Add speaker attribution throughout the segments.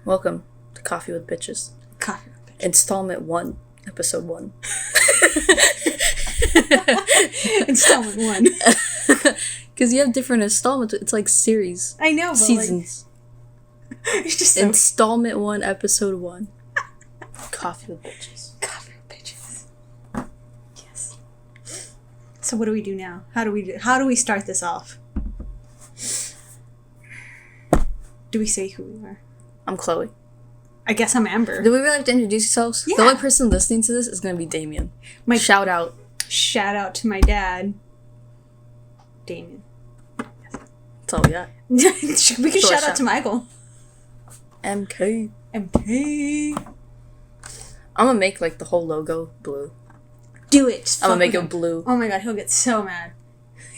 Speaker 1: Welcome to Coffee with Bitches.
Speaker 2: Coffee with Bitches.
Speaker 1: Installment 1, Episode 1.
Speaker 2: Installment 1.
Speaker 1: Because you have different installments. It's like series.
Speaker 2: I know, but
Speaker 1: seasons.
Speaker 2: Like, it's just so...
Speaker 1: Installment 1, Episode 1. Coffee with Bitches.
Speaker 2: Coffee with Bitches. Yes. So what do we do now? How do we start this off? Do we say who we are?
Speaker 1: I'm Chloe.
Speaker 2: I guess I'm Amber.
Speaker 1: Do we really have to introduce yourselves?
Speaker 2: Yeah.
Speaker 1: The only person listening to this is going to be Damien. Shout out.
Speaker 2: Shout out to my dad. Damien.
Speaker 1: That's all we got.
Speaker 2: We can shout out to Michael.
Speaker 1: MK.
Speaker 2: MK.
Speaker 1: I'm going to make like the whole logo blue.
Speaker 2: Do it.
Speaker 1: I'm going to make it blue.
Speaker 2: Oh my god, he'll get so mad.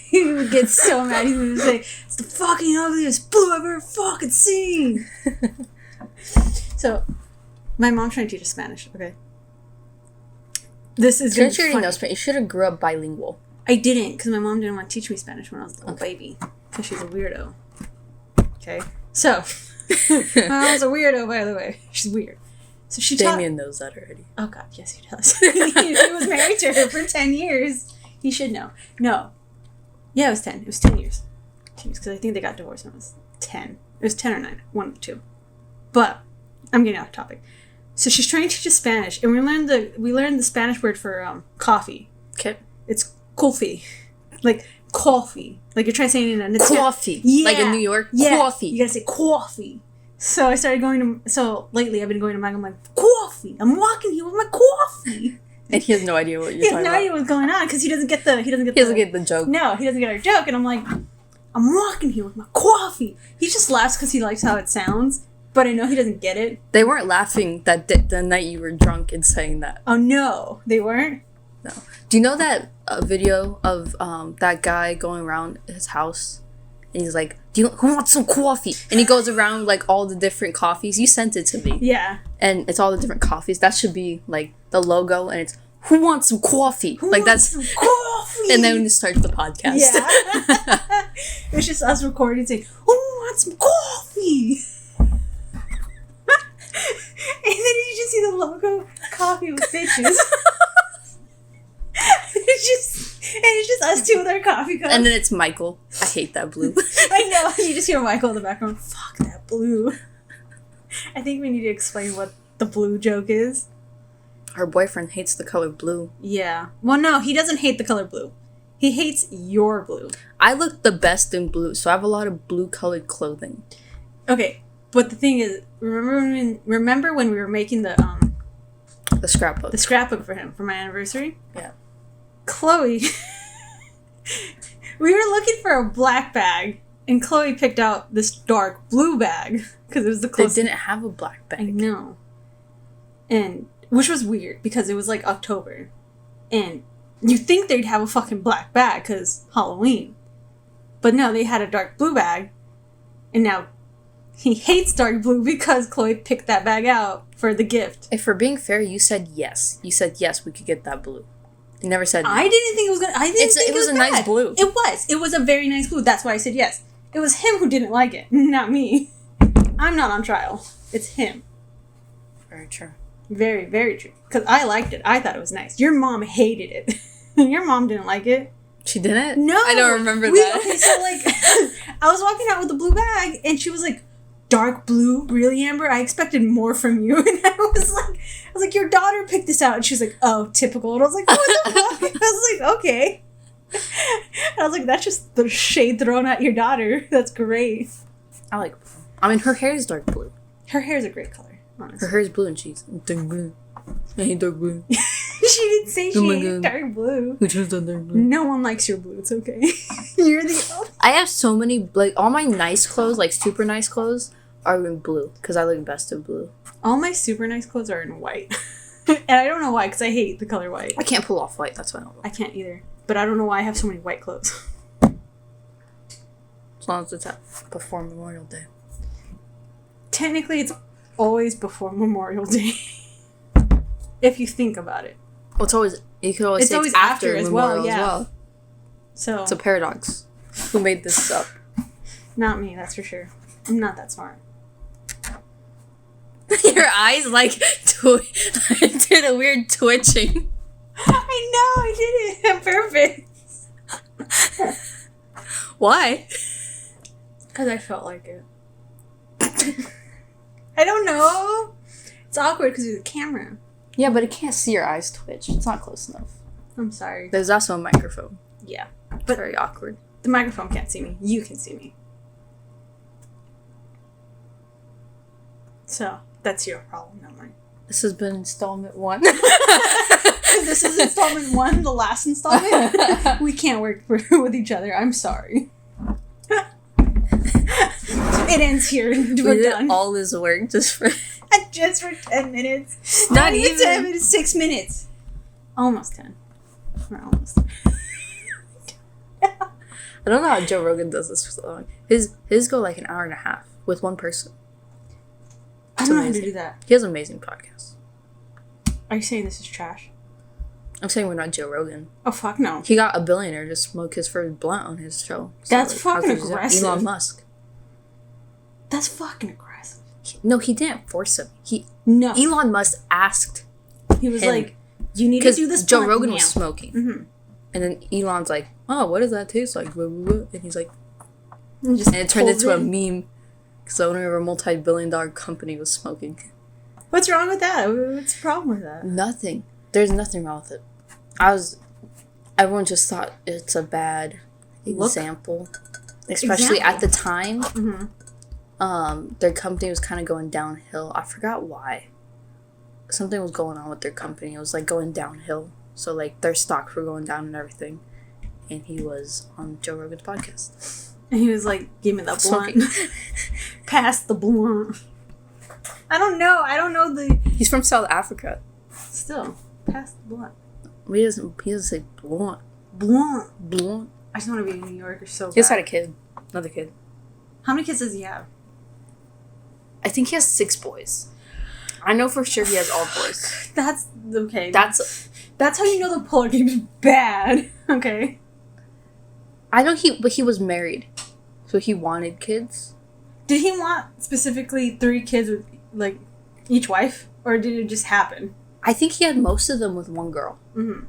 Speaker 2: He would get so mad. He would say, it's the fucking ugliest blue I've ever fucking seen. So, my mom's trying to teach us Spanish, okay? This is going to be funny.
Speaker 1: You should have grew up bilingual.
Speaker 2: I didn't, because my mom didn't want to teach me Spanish when I was a little baby. Because she's a weirdo. Okay? So, my mom's a weirdo, by the way. She's weird. So she
Speaker 1: Damien knows that already.
Speaker 2: Oh god, yes he does. He was married to her for 10 years. He should know. No. Yeah, it was 10. It was 10 years. Because I think they got divorced when it was 10. It was 10 or 9. One of the two. But, I'm getting off topic. So she's trying to teach us Spanish, and we learned the Spanish word for coffee.
Speaker 1: Okay.
Speaker 2: It's coffee. Like, coffee. Like you're trying to say it in a...
Speaker 1: Coffee.
Speaker 2: Yeah.
Speaker 1: Like in New York.
Speaker 2: Yeah.
Speaker 1: Coffee.
Speaker 2: You gotta say coffee. So I started going to... So lately I've been going to Mike. I'm like, coffee. I'm walking here with my coffee.
Speaker 1: And he has no idea what you're talking about.
Speaker 2: He has no idea what's going on because he doesn't get the
Speaker 1: joke.
Speaker 2: No, he doesn't get our joke. And I'm like, I'm walking here with my coffee. He just laughs because he likes how it sounds. But I know he doesn't get it.
Speaker 1: They weren't laughing the night you were drunk and saying that.
Speaker 2: Oh, no. They weren't?
Speaker 1: No. Do you know that video of that guy going around his house? And he's like, who wants some coffee? And he goes around like all the different coffees. You sent it to me.
Speaker 2: Yeah.
Speaker 1: And it's all the different coffees. That should be like the logo. And it's, who wants some coffee?
Speaker 2: Who
Speaker 1: like
Speaker 2: wants
Speaker 1: that's
Speaker 2: some coffee?
Speaker 1: And then it starts the podcast.
Speaker 2: Yeah. It's just us recording saying, who wants some coffee? And then you just see the logo, Coffee with Bitches. It's just us two with our coffee cups.
Speaker 1: And then it's Michael. I hate that blue.
Speaker 2: I know. You just hear Michael in the background. Fuck that blue. I think we need to explain what the blue joke is.
Speaker 1: Her boyfriend hates the color blue.
Speaker 2: Yeah. Well, no, he doesn't hate the color blue. He hates your blue.
Speaker 1: I look the best in blue, so I have a lot of blue-colored clothing.
Speaker 2: Okay, but the thing is, remember when we were making the
Speaker 1: scrapbook.
Speaker 2: The scrapbook for him for my anniversary?
Speaker 1: Yeah.
Speaker 2: Chloe, we were looking for a black bag, and Chloe picked out this dark blue bag because it was the closest.
Speaker 1: They didn't have a black bag.
Speaker 2: I know. And which was weird because it was like October, and you think they'd have a fucking black bag because Halloween, but no, they had a dark blue bag, and now he hates dark blue because Chloe picked that bag out for the gift.
Speaker 1: If we're being fair, you said yes. You said yes, we could get that blue. You never said no.
Speaker 2: I didn't think it was gonna. I didn't think it was
Speaker 1: a
Speaker 2: bad.
Speaker 1: nice blue.
Speaker 2: It was. It was a very nice blue. That's why I said yes. It was him who didn't like it, not me. I'm not on trial. It's him.
Speaker 1: Very true.
Speaker 2: Very, very true. Because I liked it. I thought it was nice. Your mom hated it. Your mom didn't like it.
Speaker 1: She didn't?
Speaker 2: No.
Speaker 1: I don't remember that.
Speaker 2: Okay, so like, I was walking out with the blue bag, and she was like, dark blue? Really, Amber? I expected more from you. And I was like, your daughter picked this out. And she's like, oh, typical. And I was like, what the fuck? I was like, okay. And I was like, that's just the shade thrown at your daughter. That's great.
Speaker 1: I like blue. I mean, her hair is dark blue.
Speaker 2: Her hair is a great color, honestly.
Speaker 1: Her hair is blue and she's dark blue. I hate dark blue.
Speaker 2: She didn't say she hated dark blue.
Speaker 1: Who chose the dark blue?
Speaker 2: No one likes your blue. It's okay. You're the only.
Speaker 1: I have so many, like, all my nice clothes, like super nice clothes, are in blue because I look best in blue.
Speaker 2: All my super nice clothes are in white. And I don't know why, because I hate the color white.
Speaker 1: I can't pull off white, that's why I don't like.
Speaker 2: I can't either. But I don't know why I have so many white clothes.
Speaker 1: As long as it's before Memorial Day.
Speaker 2: Technically, it's always before Memorial Day. If you think about it.
Speaker 1: Well, it's always, you could always say
Speaker 2: always
Speaker 1: it's after
Speaker 2: as
Speaker 1: Memorial
Speaker 2: well, yeah.
Speaker 1: as well.
Speaker 2: So
Speaker 1: It's a paradox. Who made this up?
Speaker 2: Not me, that's for sure. I'm not that smart.
Speaker 1: Your eyes like did a weird twitching.
Speaker 2: I know, I did it on purpose.
Speaker 1: Why?
Speaker 2: Because I felt like it. I don't know. It's awkward because of the camera.
Speaker 1: Yeah, but it can't see your eyes twitch. It's not close enough.
Speaker 2: I'm sorry.
Speaker 1: There's also a microphone.
Speaker 2: Yeah.
Speaker 1: It's
Speaker 2: But
Speaker 1: very awkward.
Speaker 2: the microphone can't see me. You can see me. So, that's your problem, not mine.
Speaker 1: This has been installment 1.
Speaker 2: This is installment 1, the last installment. We can't work with each other. I'm sorry. It ends here. We're done.
Speaker 1: All this work just for
Speaker 2: 10 minutes.
Speaker 1: Not
Speaker 2: even
Speaker 1: even
Speaker 2: 10 minutes. 6 minutes. Almost 10. We're almost.
Speaker 1: I don't know how Joe Rogan does this for so long. His go like an hour and a half with one person.
Speaker 2: I don't know how to do that.
Speaker 1: He has an amazing podcast.
Speaker 2: Are you saying this is trash?
Speaker 1: I'm saying we're not Joe Rogan.
Speaker 2: Oh, fuck no.
Speaker 1: He got a billionaire to smoke his first blunt on his show. So,
Speaker 2: That's
Speaker 1: how
Speaker 2: fucking
Speaker 1: could you do that?
Speaker 2: aggressive.
Speaker 1: Elon Musk.
Speaker 2: That's fucking aggressive.
Speaker 1: No, he didn't force him.
Speaker 2: No.
Speaker 1: Elon Musk asked
Speaker 2: He was
Speaker 1: him.
Speaker 2: like, you need to do this.
Speaker 1: Joe
Speaker 2: blunt
Speaker 1: Rogan
Speaker 2: now.
Speaker 1: was smoking.
Speaker 2: Mm-hmm.
Speaker 1: And then Elon's like, oh, what does that taste like? And he's like,
Speaker 2: And
Speaker 1: and it turned into a meme because the owner of a multi-billion-dollar company was smoking.
Speaker 2: What's wrong with that? What's the problem with that?
Speaker 1: Nothing. There's nothing wrong with it. Everyone just thought it's a bad example. Especially at the time.
Speaker 2: Mm-hmm.
Speaker 1: Their company was kind of going downhill. I forgot why. Something was going on with their company. It was like going downhill. So like their stocks were going down and everything. And he was on Joe Rogan's podcast.
Speaker 2: And he was like, give me that blunt.
Speaker 1: Smoking.
Speaker 2: Pass the blunt. I don't know the...
Speaker 1: He's from South Africa.
Speaker 2: Still, pass the blunt.
Speaker 1: He doesn't say blunt.
Speaker 2: Blunt. I just want to be in New York or so bad.
Speaker 1: He just had a kid. Another kid.
Speaker 2: How many kids does he have?
Speaker 1: I think he has 6 boys. I know for sure he has all boys.
Speaker 2: That's... Okay.
Speaker 1: That's
Speaker 2: how you know the polar game's bad. Okay.
Speaker 1: I know but he was married. So he wanted kids.
Speaker 2: Did he want specifically 3 kids with, like, each wife? Or did it just happen?
Speaker 1: I think he had most of them with one girl.
Speaker 2: Mm-hmm.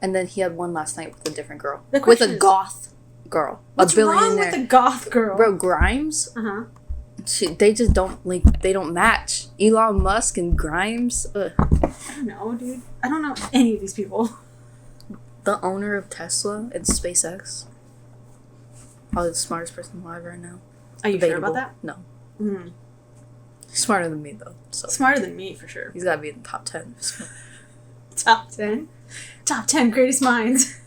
Speaker 1: And then he had one last night with a different girl.
Speaker 2: The
Speaker 1: With
Speaker 2: question
Speaker 1: a
Speaker 2: is,
Speaker 1: goth girl.
Speaker 2: What's
Speaker 1: a billionaire.
Speaker 2: wrong with the goth girl?
Speaker 1: Bro, Grimes?
Speaker 2: Uh-huh.
Speaker 1: They just don't, like, they don't match. Elon Musk and Grimes? Ugh.
Speaker 2: I don't know, dude. I don't know any of these people.
Speaker 1: The owner of Tesla and SpaceX. Probably the smartest person alive right now.
Speaker 2: Are you sure
Speaker 1: Debatable.
Speaker 2: about that?
Speaker 1: No.
Speaker 2: Mm.
Speaker 1: He's smarter than me, though. So
Speaker 2: Smarter than me, for sure.
Speaker 1: he's got to be in the top 10.
Speaker 2: Top 10? Top 10 greatest minds.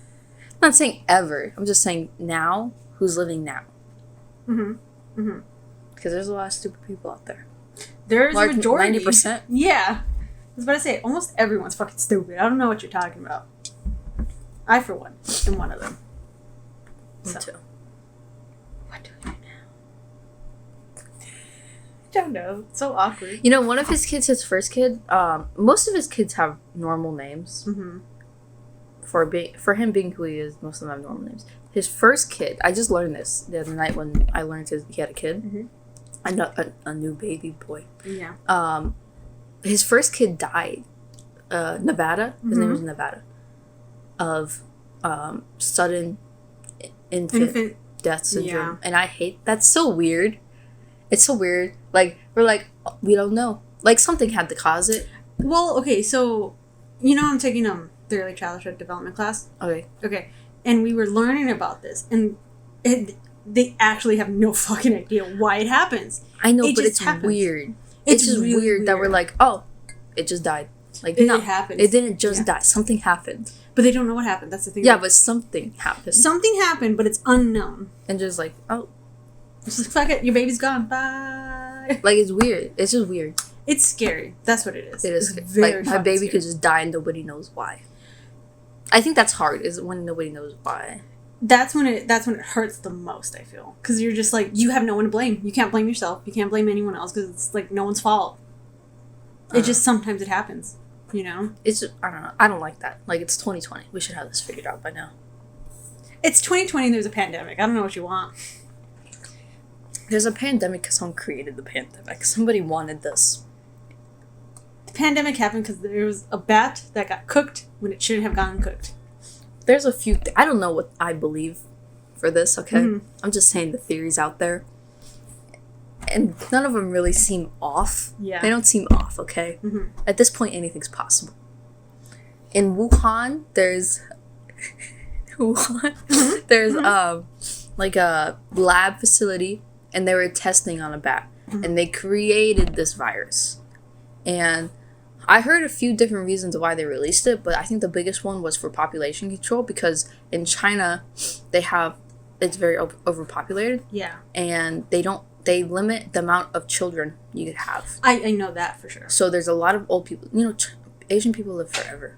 Speaker 1: I'm not saying ever. I'm just saying now. Who's living now?
Speaker 2: Mm-hmm. Mm-hmm.
Speaker 1: Because there's a lot of stupid people out there.
Speaker 2: There's a majority.
Speaker 1: 90%.
Speaker 2: Yeah. I was about to say, almost everyone's fucking stupid. I don't know what you're talking about. I, for one, am one of them.
Speaker 1: Me
Speaker 2: So.
Speaker 1: too.
Speaker 2: What do we do now? I don't know. It's so awkward.
Speaker 1: You know, one of his kids, his first kid, most of his kids have normal names.
Speaker 2: Mm-hmm.
Speaker 1: For him being who he is, most of them have normal names. His first kid, I just learned this the other night when I learned he had a kid.
Speaker 2: Mm-hmm.
Speaker 1: A new baby boy.
Speaker 2: Yeah.
Speaker 1: His first kid died. Nevada. His name was Nevada. Of sudden infant death syndrome.
Speaker 2: Yeah.
Speaker 1: And I hate that's so weird. It's so weird. Like, we're like, we don't know. Like, something had to cause it.
Speaker 2: Well, okay, so, you know, I'm taking the early childhood development class. Okay. And we were learning about this, and they actually have no fucking idea why it happens.
Speaker 1: I know,
Speaker 2: It
Speaker 1: but
Speaker 2: just
Speaker 1: it's
Speaker 2: happens.
Speaker 1: weird. It's just
Speaker 2: really
Speaker 1: weird that we're like, oh, it just died. Like,
Speaker 2: It
Speaker 1: no,
Speaker 2: happens.
Speaker 1: it didn't just die. Something happened.
Speaker 2: But they don't know what happened. That's the thing.
Speaker 1: Yeah, but something happened.
Speaker 2: Something happened, but it's unknown.
Speaker 1: And just like, oh.
Speaker 2: It's just, fuck it, your baby's gone. Bye.
Speaker 1: Like, it's weird. It's just weird.
Speaker 2: It's scary. That's what it is.
Speaker 1: It is
Speaker 2: It's
Speaker 1: scary.
Speaker 2: very
Speaker 1: Like, my
Speaker 2: fucking
Speaker 1: baby
Speaker 2: scary.
Speaker 1: could just die and nobody knows why. I think that's hard, is when nobody knows why.
Speaker 2: That's when it hurts the most, I feel. Because you're just like, you have no one to blame. You can't blame yourself. You can't blame anyone else because it's like no one's fault. It just sometimes it happens, you know?
Speaker 1: It's just, I don't know. I don't like that. Like, it's 2020. We should have this figured out by now.
Speaker 2: It's 2020 and there's a pandemic. I don't know what you want.
Speaker 1: There's a pandemic because someone created the pandemic. Somebody wanted this.
Speaker 2: pandemic happened because there was a bat that got cooked when it shouldn't have gotten cooked.
Speaker 1: There's a few... I don't know what I believe for this, okay?
Speaker 2: Mm-hmm.
Speaker 1: I'm just saying the theories out there. And none of them really seem off.
Speaker 2: Yeah.
Speaker 1: They don't seem off, okay?
Speaker 2: Mm-hmm.
Speaker 1: At this point, anything's possible. In Wuhan, there's... there's, like a lab facility, and they were testing on a bat.
Speaker 2: Mm-hmm.
Speaker 1: And they created this virus. And I heard a few different reasons why they released it, but I think the biggest one was for population control, because in China, it's very overpopulated.
Speaker 2: Yeah.
Speaker 1: And they limit the amount of children you could have.
Speaker 2: I know that for sure.
Speaker 1: So there's a lot of old people. Asian people live forever.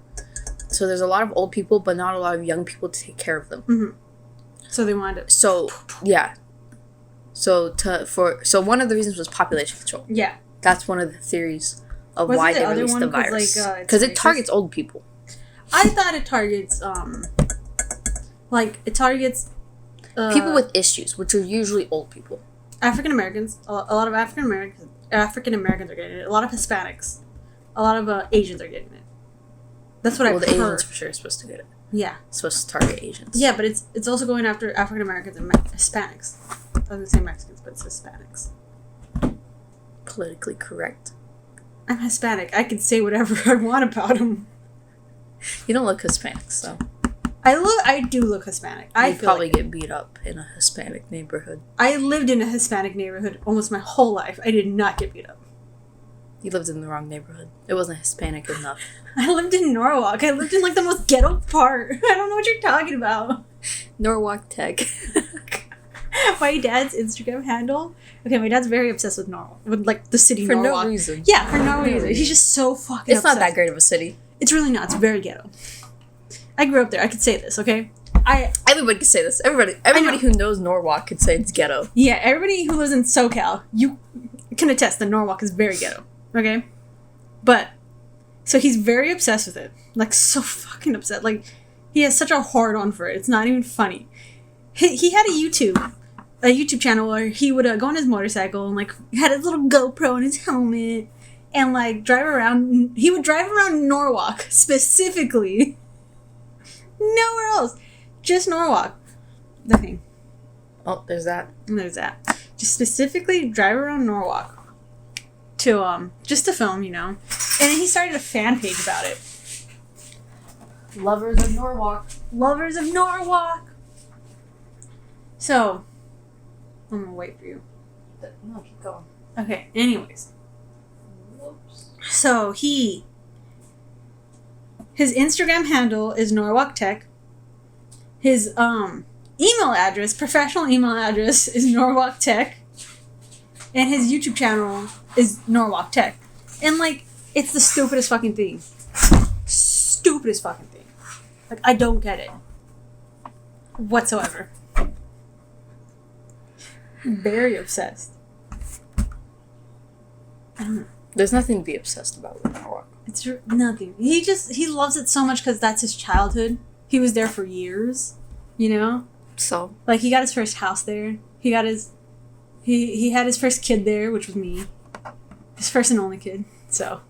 Speaker 1: So there's a lot of old people, but not a lot of young people to take care of them.
Speaker 2: Mm-hmm. So they wanted to...
Speaker 1: So, yeah. So one of the reasons was population control.
Speaker 2: Yeah.
Speaker 1: That's one of the theories of
Speaker 2: Wasn't
Speaker 1: why
Speaker 2: the
Speaker 1: they
Speaker 2: other
Speaker 1: released
Speaker 2: one
Speaker 1: the
Speaker 2: 'cause,
Speaker 1: virus.
Speaker 2: like,
Speaker 1: Because
Speaker 2: it's
Speaker 1: it targets old people.
Speaker 2: I thought it targets,
Speaker 1: People with issues, which are usually old people.
Speaker 2: African Americans. A lot of African Americans are getting it. A lot of Hispanics. A lot of Asians are getting it. That's what I've heard.
Speaker 1: The Asians for sure are supposed to get it.
Speaker 2: Yeah.
Speaker 1: It's supposed to target Asians.
Speaker 2: Yeah, but it's also going after African Americans and Hispanics. I was going to say Mexicans, but it's Hispanics.
Speaker 1: Politically correct.
Speaker 2: I'm Hispanic. I can say whatever I want about them.
Speaker 1: You don't look Hispanic, so...
Speaker 2: I do look Hispanic.
Speaker 1: You probably get beat up in a Hispanic neighborhood.
Speaker 2: I lived in a Hispanic neighborhood almost my whole life. I did not get beat up.
Speaker 1: You lived in the wrong neighborhood. It wasn't Hispanic enough.
Speaker 2: I lived in Norwalk. I lived in, like, the most ghetto part. I don't know what you're talking about.
Speaker 1: Norwalk Tech.
Speaker 2: My dad's Instagram handle... Okay, my dad's very obsessed with Norwalk. With, like, the city
Speaker 1: For
Speaker 2: Norwalk.
Speaker 1: no reason.
Speaker 2: Yeah, for no reason. He's just so fucking
Speaker 1: It's
Speaker 2: obsessed.
Speaker 1: not that great of a city.
Speaker 2: It's really not. It's very ghetto. I grew up there. I could say this, okay?
Speaker 1: Everybody can say this. Everybody who knows Norwalk could say it's ghetto.
Speaker 2: Yeah, everybody who lives in SoCal, you can attest that Norwalk is very ghetto, okay? But, so he's very obsessed with it. Like, so fucking upset. Like, he has such a hard-on for it. It's not even funny. He had a YouTube channel where he would go on his motorcycle and, like, had his little GoPro and his helmet and, like, drive around. He would drive around Norwalk, specifically. Nowhere else. Just Norwalk. The thing.
Speaker 1: Oh, there's that.
Speaker 2: And there's that. Just specifically drive around Norwalk to just to film, you know. And then he started a fan page about it.
Speaker 1: Lovers of Norwalk.
Speaker 2: Lovers of Norwalk. So, I'm gonna wait for you.
Speaker 1: No, keep going.
Speaker 2: Okay. Anyways,
Speaker 1: Whoops.
Speaker 2: so his Instagram handle is Norwalk Tech. His email address, professional email address, is Norwalk Tech. And his YouTube channel is Norwalk Tech. And, like, it's the stupidest fucking thing. Stupidest fucking thing. Like, I don't get it. Whatsoever. Very obsessed. I don't know.
Speaker 1: There's nothing to be obsessed about with Norwalk.
Speaker 2: It's nothing. He loves it so much because that's his childhood. He was there for years, you know?
Speaker 1: So?
Speaker 2: Like, he got his first house there. He got he had his first kid there, which was me. His first and only kid, so.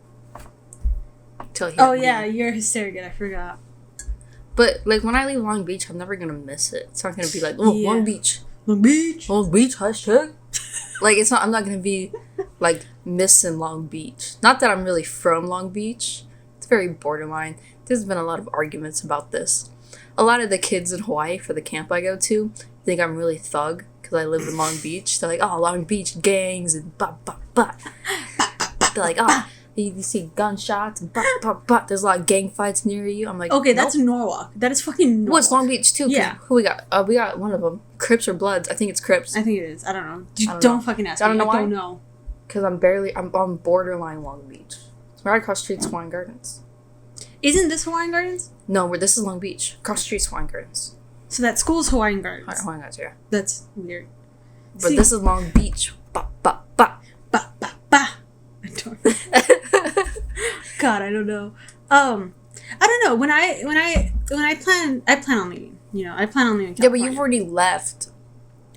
Speaker 2: Oh, yeah, you're a surrogate. I forgot.
Speaker 1: But, like, when I leave Long Beach, I'm never gonna miss it. It's not gonna be like, oh,
Speaker 2: Yeah.
Speaker 1: Long Beach.
Speaker 2: Long Beach.
Speaker 1: Long Beach, hashtag. Like, it's not, I'm not gonna be, like, missing Long Beach. Not that I'm really from Long Beach. It's very borderline. There's been a lot of arguments about this. A lot of the kids in Hawaii for the camp I go to think I'm really thug because I live in Long Beach. They're like, oh, Long Beach gangs and bah, bah, bah. They're like, oh, you see gunshots and bah, bah, bah. There's a lot of gang fights near you. I'm like,
Speaker 2: Okay,
Speaker 1: nope.
Speaker 2: that's Norwalk. That is fucking Norwalk.
Speaker 1: Well, it's Long Beach too.
Speaker 2: Yeah.
Speaker 1: Who we got? We got one of them. Crips or Bloods? I think it's Crips.
Speaker 2: I think it is. I don't know.
Speaker 1: I don't
Speaker 2: Don't
Speaker 1: know.
Speaker 2: fucking ask
Speaker 1: I don't
Speaker 2: me.
Speaker 1: know
Speaker 2: I
Speaker 1: why.
Speaker 2: don't know.
Speaker 1: Because I'm on borderline Long Beach. It's right across the street, Swan Gardens.
Speaker 2: Isn't this Hawaiian Gardens?
Speaker 1: No, this is Long Beach. Across the street, Swan Gardens.
Speaker 2: So that school's Hawaiian Gardens.
Speaker 1: Hawaiian Gardens, yeah.
Speaker 2: That's weird.
Speaker 1: But
Speaker 2: See-
Speaker 1: this is Long Beach. Ba, ba, ba.
Speaker 2: Ba, ba, ba. I don't God, I don't know. I don't know. When I plan on leaving. You know, I plan on leaving
Speaker 1: Yeah, but
Speaker 2: California.
Speaker 1: you've already left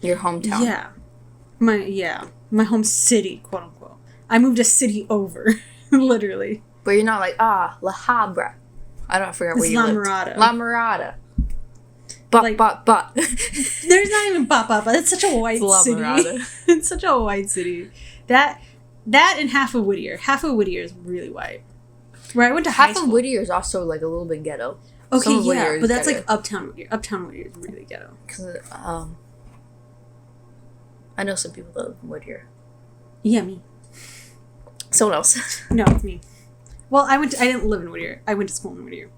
Speaker 1: your hometown.
Speaker 2: Yeah. My home city, quote unquote. I moved a city over, literally.
Speaker 1: But you're not like, La Habra. I forgot where
Speaker 2: It's
Speaker 1: you
Speaker 2: La
Speaker 1: lived.
Speaker 2: Mirada.
Speaker 1: La Mirada. But.
Speaker 2: There's not even but. It's such a white
Speaker 1: La
Speaker 2: city.
Speaker 1: Mirada.
Speaker 2: It's such a white city. That and half of Whittier. Half of Whittier is really white. Where I went to high school.
Speaker 1: Half of Whittier is also like a little bit ghetto.
Speaker 2: Okay, yeah, but that's like uptown Whittier. Uptown Whittier is really ghetto.
Speaker 1: Because I know some people that live in Whittier.
Speaker 2: Yeah, me.
Speaker 1: Someone else.
Speaker 2: No, it's me. Well, I didn't live in Whittier. I went to school in Whittier.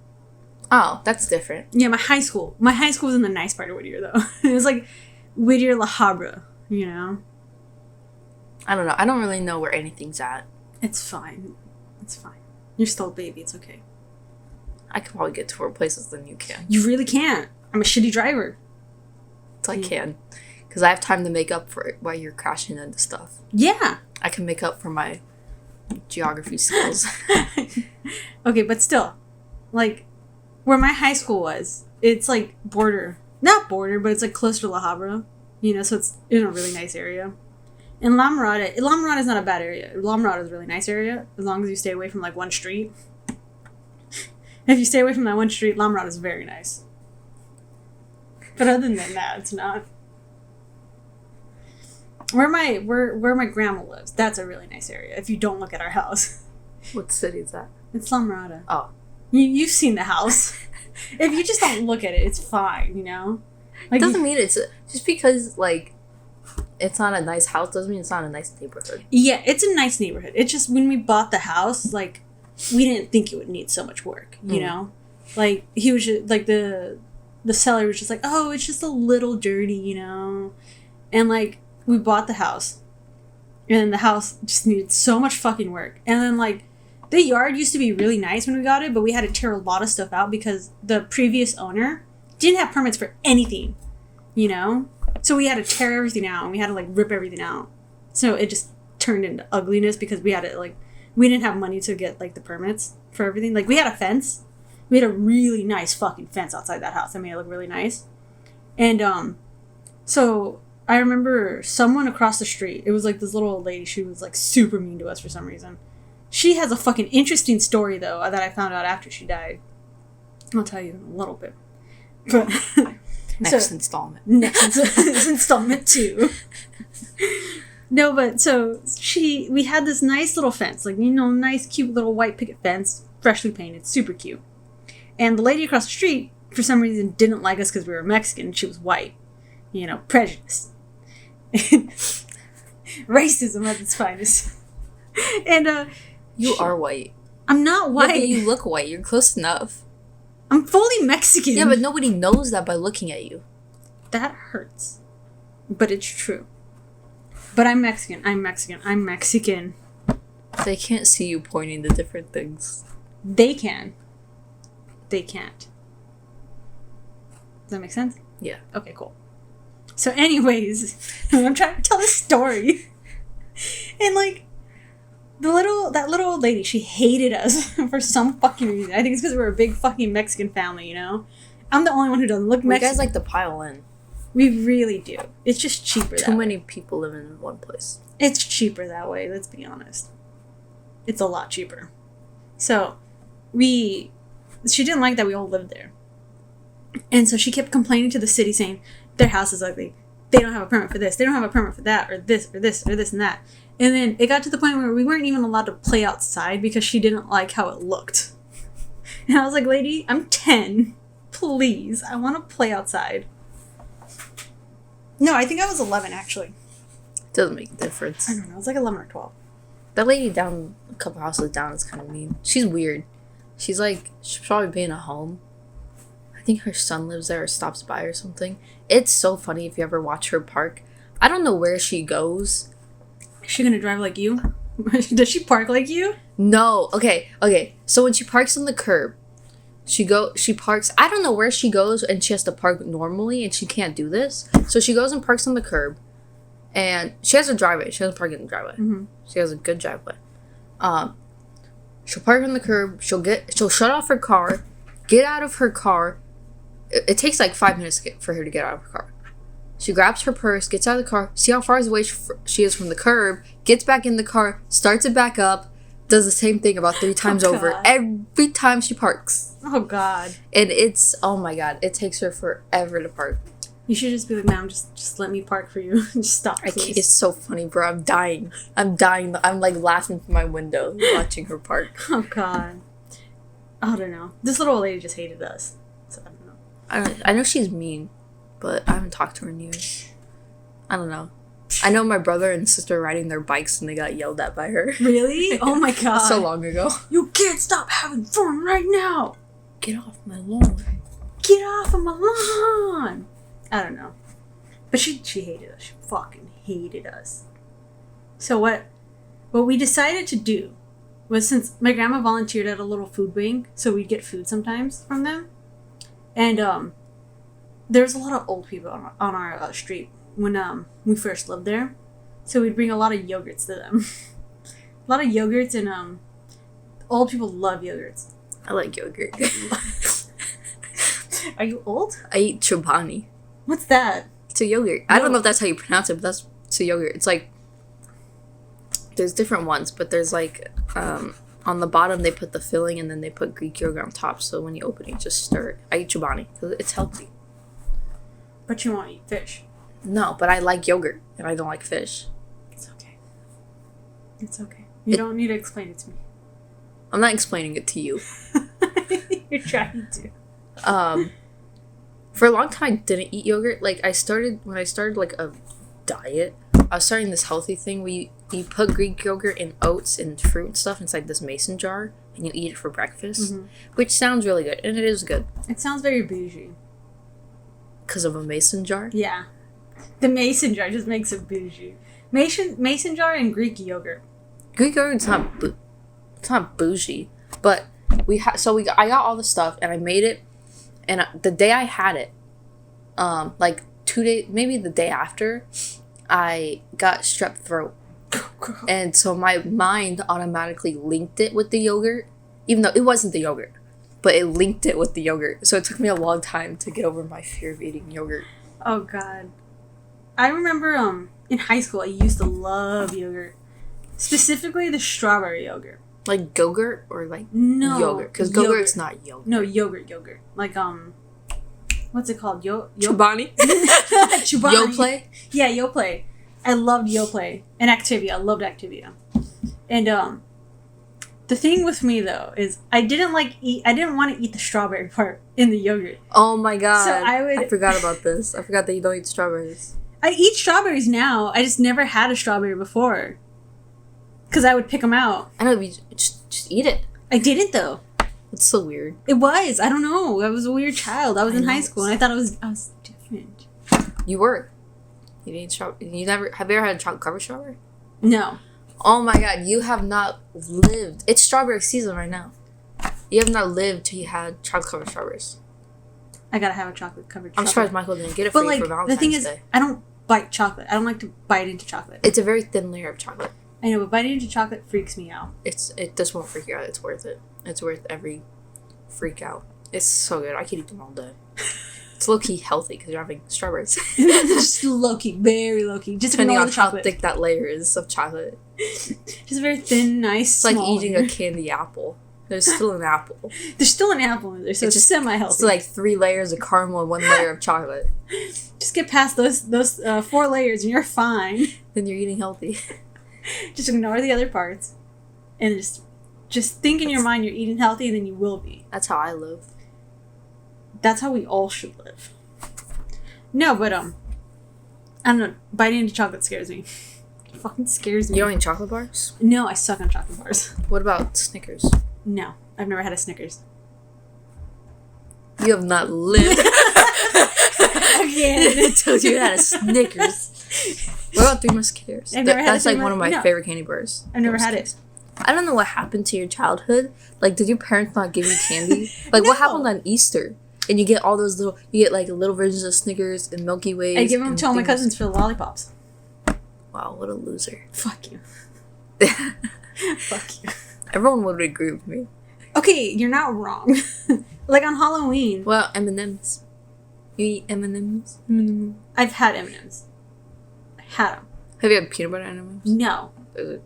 Speaker 1: Oh, that's different.
Speaker 2: Yeah, my high school was in the nice part of Whittier, though. It was like Whittier La Habra, you know?
Speaker 1: I don't know. I don't really know where anything's at.
Speaker 2: It's fine. It's fine. You're still a baby. It's okay.
Speaker 1: I could probably get to more places than you can.
Speaker 2: You really can't. I'm a shitty driver.
Speaker 1: So I can. Because I have time to make up for it while you're crashing into stuff.
Speaker 2: Yeah.
Speaker 1: I can make up for my geography skills.
Speaker 2: Okay, but still. Like, where my high school was, it's like not border, but it's like close to La Habra. You know, so it's in a really nice area. And La Mirada is not a bad area. La Mirada is a really nice area, as long as you stay away from like one street. If you stay away from that one street, La Mirada is very nice. But other than that, it's not. Where my grandma lives, that's a really nice area. If you don't look at our house,
Speaker 1: What city is that?
Speaker 2: it's La Mirada.
Speaker 1: Oh,
Speaker 2: You've seen the house. If you just don't look at it, it's fine. You know.
Speaker 1: it doesn't mean it's just because like it's not a nice house doesn't mean it's not a nice neighborhood.
Speaker 2: Yeah, it's a nice neighborhood. It's just when we bought the house, like, we didn't think it would need so much work, you know? Like, he was just, like, the seller was just like, oh, it's just a little dirty, you know? And, like, we bought the house. And the house just needed so much fucking work. And then, like, the yard used to be really nice when we got it, but we had to tear a lot of stuff out because the previous owner didn't have permits for anything, you know? So we had to tear everything out and we had to, like, rip everything out. So it just turned into ugliness because we had to, like, we didn't have money to get, like, the permits for everything. Like, we had a fence. We had a really nice fucking fence outside that house that made it look really nice. And, so I remember someone across the street, it was, like, this little old lady. She was, like, super mean to us for some reason. She has a fucking interesting story, though, that I found out after she died. I'll tell you in a little bit. But...
Speaker 1: Next installment.
Speaker 2: Next installment 2. No, but so we had this nice little fence, like, you know, nice, cute little white picket fence, freshly painted, super cute. And the lady across the street, for some reason, didn't like us because we were Mexican. She was white. You know, prejudice. Racism at its finest. And,
Speaker 1: You are white.
Speaker 2: I'm not white.
Speaker 1: Yeah, but you look white. You're close enough.
Speaker 2: I'm fully Mexican.
Speaker 1: Yeah, but nobody knows that by looking at you.
Speaker 2: That hurts. But it's true. But I'm Mexican. I'm Mexican. I'm Mexican.
Speaker 1: They can't see you pointing to different things.
Speaker 2: They can. They can't. Does that make sense?
Speaker 1: Yeah.
Speaker 2: Okay, cool. So anyways, I'm trying to tell a story. And like, that little old lady, she hated us for some fucking reason. I think it's because we're a big fucking Mexican family, you know? I'm the only one who doesn't look Mexican.
Speaker 1: You guys like to pile in.
Speaker 2: We really do. It's just cheaper that way.
Speaker 1: Too many people live in one place.
Speaker 2: It's cheaper that way, let's be honest. It's a lot cheaper. So, she didn't like that we all lived there. And so she kept complaining to the city saying, their house is ugly. They don't have a permit for this. They don't have a permit for that, or this, or this, or this and that. And then it got to the point where we weren't even allowed to play outside because she didn't like how it looked. And I was like, lady, I'm 10. Please, I want to play outside. No, I think I was 11, actually.
Speaker 1: Doesn't make a difference.
Speaker 2: I don't know. I was like 11 or 12.
Speaker 1: That lady down a couple houses down is kind of mean. She's weird. She's probably be in a home. I think her son lives there or stops by or something. It's so funny if you ever watch her park. I don't know where she goes.
Speaker 2: Is she gonna drive like you? Does she park like you?
Speaker 1: No. Okay. So when she parks on the curb, she parks. I don't know where she goes, and she has to park normally, and she can't do this. So she goes and parks on the curb, and she has a driveway. She doesn't park in the driveway.
Speaker 2: Mm-hmm.
Speaker 1: She has a good driveway. She'll park on the curb. She'll shut off her car, get out of her car. It takes like 5 minutes for her to get out of her car. She grabs her purse, gets out of the car, see how far away she is from the curb, gets back in the car, starts it back up, does the same thing about 3 times over
Speaker 2: God.
Speaker 1: every time she parks.
Speaker 2: Oh, God.
Speaker 1: And it's, oh my God, it takes her forever to park.
Speaker 2: You should just be like, ma'am, just let me park for you. Just stop, please.
Speaker 1: It's so funny, bro. I'm dying. I'm like laughing from my window watching her park.
Speaker 2: Oh, God. I don't know. This little old lady just hated us. So I don't know.
Speaker 1: I know she's mean, but I haven't talked to her in years. I don't know. I know my brother and sister are riding their bikes and they got yelled at by her.
Speaker 2: Really? Oh, my God.
Speaker 1: So long ago.
Speaker 2: You can't stop having fun right now.
Speaker 1: Get off my lawn.
Speaker 2: Get off of my lawn. I don't know. But she hated us. She fucking hated us. So what we decided to do was, since my grandma volunteered at a little food bank, so we'd get food sometimes from them. And there's a lot of old people on our street when we first lived there. So we'd bring a lot of yogurts to them. A lot of yogurts, and old people love yogurts.
Speaker 1: I like yogurt.
Speaker 2: Are you old?
Speaker 1: I eat chobani.
Speaker 2: What's that?
Speaker 1: It's a yogurt. I don't know if that's how you pronounce it, but it's a yogurt. It's like, there's different ones, but there's like, on the bottom they put the filling and then they put Greek yogurt on top. So when you open it, you just stir it. I eat chobani because it's healthy.
Speaker 2: But you won't eat fish.
Speaker 1: No, but I like yogurt and I don't like fish.
Speaker 2: It's okay. It's okay. You don't need to explain it to me.
Speaker 1: I'm not explaining it to you.
Speaker 2: You're trying to.
Speaker 1: For a long time I didn't eat yogurt. Like when I started like a diet, I was starting this healthy thing where you put Greek yogurt and oats and fruit and stuff inside this mason jar and you eat it for breakfast, which sounds really good, and it is good.
Speaker 2: It sounds very bougie.
Speaker 1: Because of a mason jar?
Speaker 2: Yeah. The mason jar just makes it bougie. Mason jar and Greek yogurt.
Speaker 1: Greek yogurt's it's not bougie, but I got all the stuff and I made it, and the day I had it, like 2 days, maybe the day after, I got strep throat. And so my mind automatically linked it with the yogurt, even though it wasn't the yogurt, but it linked it with the yogurt. So it took me a long time to get over my fear of eating yogurt.
Speaker 2: Oh, God. I remember in high school I used to love yogurt. Specifically the strawberry yogurt.
Speaker 1: Like Go-Gurt or like
Speaker 2: no,
Speaker 1: yogurt? Because Go-Gurt's not yogurt.
Speaker 2: No, yogurt. Like, what's it called?
Speaker 1: Chobani?
Speaker 2: Chobani.
Speaker 1: Yoplait?
Speaker 2: Yeah, Yoplait. I loved Yoplait. And Activia. I loved Activia. And, the thing with me, though, is I didn't want to eat the strawberry part in the yogurt.
Speaker 1: Oh my God.
Speaker 2: So I
Speaker 1: forgot about this. I forgot that you don't eat strawberries.
Speaker 2: I eat strawberries now. I just never had a strawberry before. Because I would pick them out.
Speaker 1: I know, just eat it.
Speaker 2: I didn't, though.
Speaker 1: It's so weird.
Speaker 2: It was. I don't know. I was a weird child. I was in high school, and I thought I was different.
Speaker 1: You were. You didn't eat strawberry. Have you ever had a chocolate covered strawberry?
Speaker 2: No.
Speaker 1: Oh my God, you have not lived. It's strawberry season right now. You have not lived till you had chocolate covered strawberries.
Speaker 2: I gotta have a chocolate covered strawberry.
Speaker 1: I'm surprised Michael didn't get it for you for Valentine's Day.
Speaker 2: The thing is, I don't bite chocolate. I don't like to bite into chocolate.
Speaker 1: It's a very thin layer of chocolate.
Speaker 2: I know, but biting into chocolate freaks me out.
Speaker 1: It just won't freak you out. It's worth it. It's worth every freak out. It's so good. I could eat them all day. It's low-key healthy because you're having strawberries.
Speaker 2: Just low-key, very low-key. Just
Speaker 1: depending on how
Speaker 2: chocolate.
Speaker 1: thick that layer is of chocolate.
Speaker 2: Just a very thin, nice,
Speaker 1: it's like eating a candy apple. There's still an apple.
Speaker 2: There's still an apple in there, so it's just semi-healthy.
Speaker 1: It's like 3 layers of caramel and 1 layer of chocolate.
Speaker 2: Just get past those 4 layers and you're fine.
Speaker 1: Then you're eating healthy.
Speaker 2: Just ignore the other parts. And just think in your mind you're eating healthy, and then you will be.
Speaker 1: That's how I live.
Speaker 2: That's how we all should live. No, but I don't know. Biting into chocolate scares me. It fucking scares me.
Speaker 1: You don't eat chocolate bars?
Speaker 2: No, I suck on chocolate bars.
Speaker 1: What about Snickers?
Speaker 2: No, I've never had a Snickers.
Speaker 1: You have not lived.
Speaker 2: Again.
Speaker 1: Until you had a Snickers. What about Three Musketeers? That's like one of my favorite candy bars.
Speaker 2: I've never had it.
Speaker 1: I don't know what happened to your childhood. Like, did your parents not give you candy? Like,
Speaker 2: No.
Speaker 1: What happened on Easter? And you get all those you get like little versions of Snickers and Milky Ways.
Speaker 2: I give them to all my cousins for the lollipops.
Speaker 1: Wow, what a loser.
Speaker 2: Fuck you. Fuck you.
Speaker 1: Everyone would agree with me.
Speaker 2: Okay, you're not wrong. Like on Halloween.
Speaker 1: Well, M&M's. You eat M&M's?
Speaker 2: I've had M&M's. I had them.
Speaker 1: Have you had peanut butter M&M's?
Speaker 2: No.
Speaker 1: Those are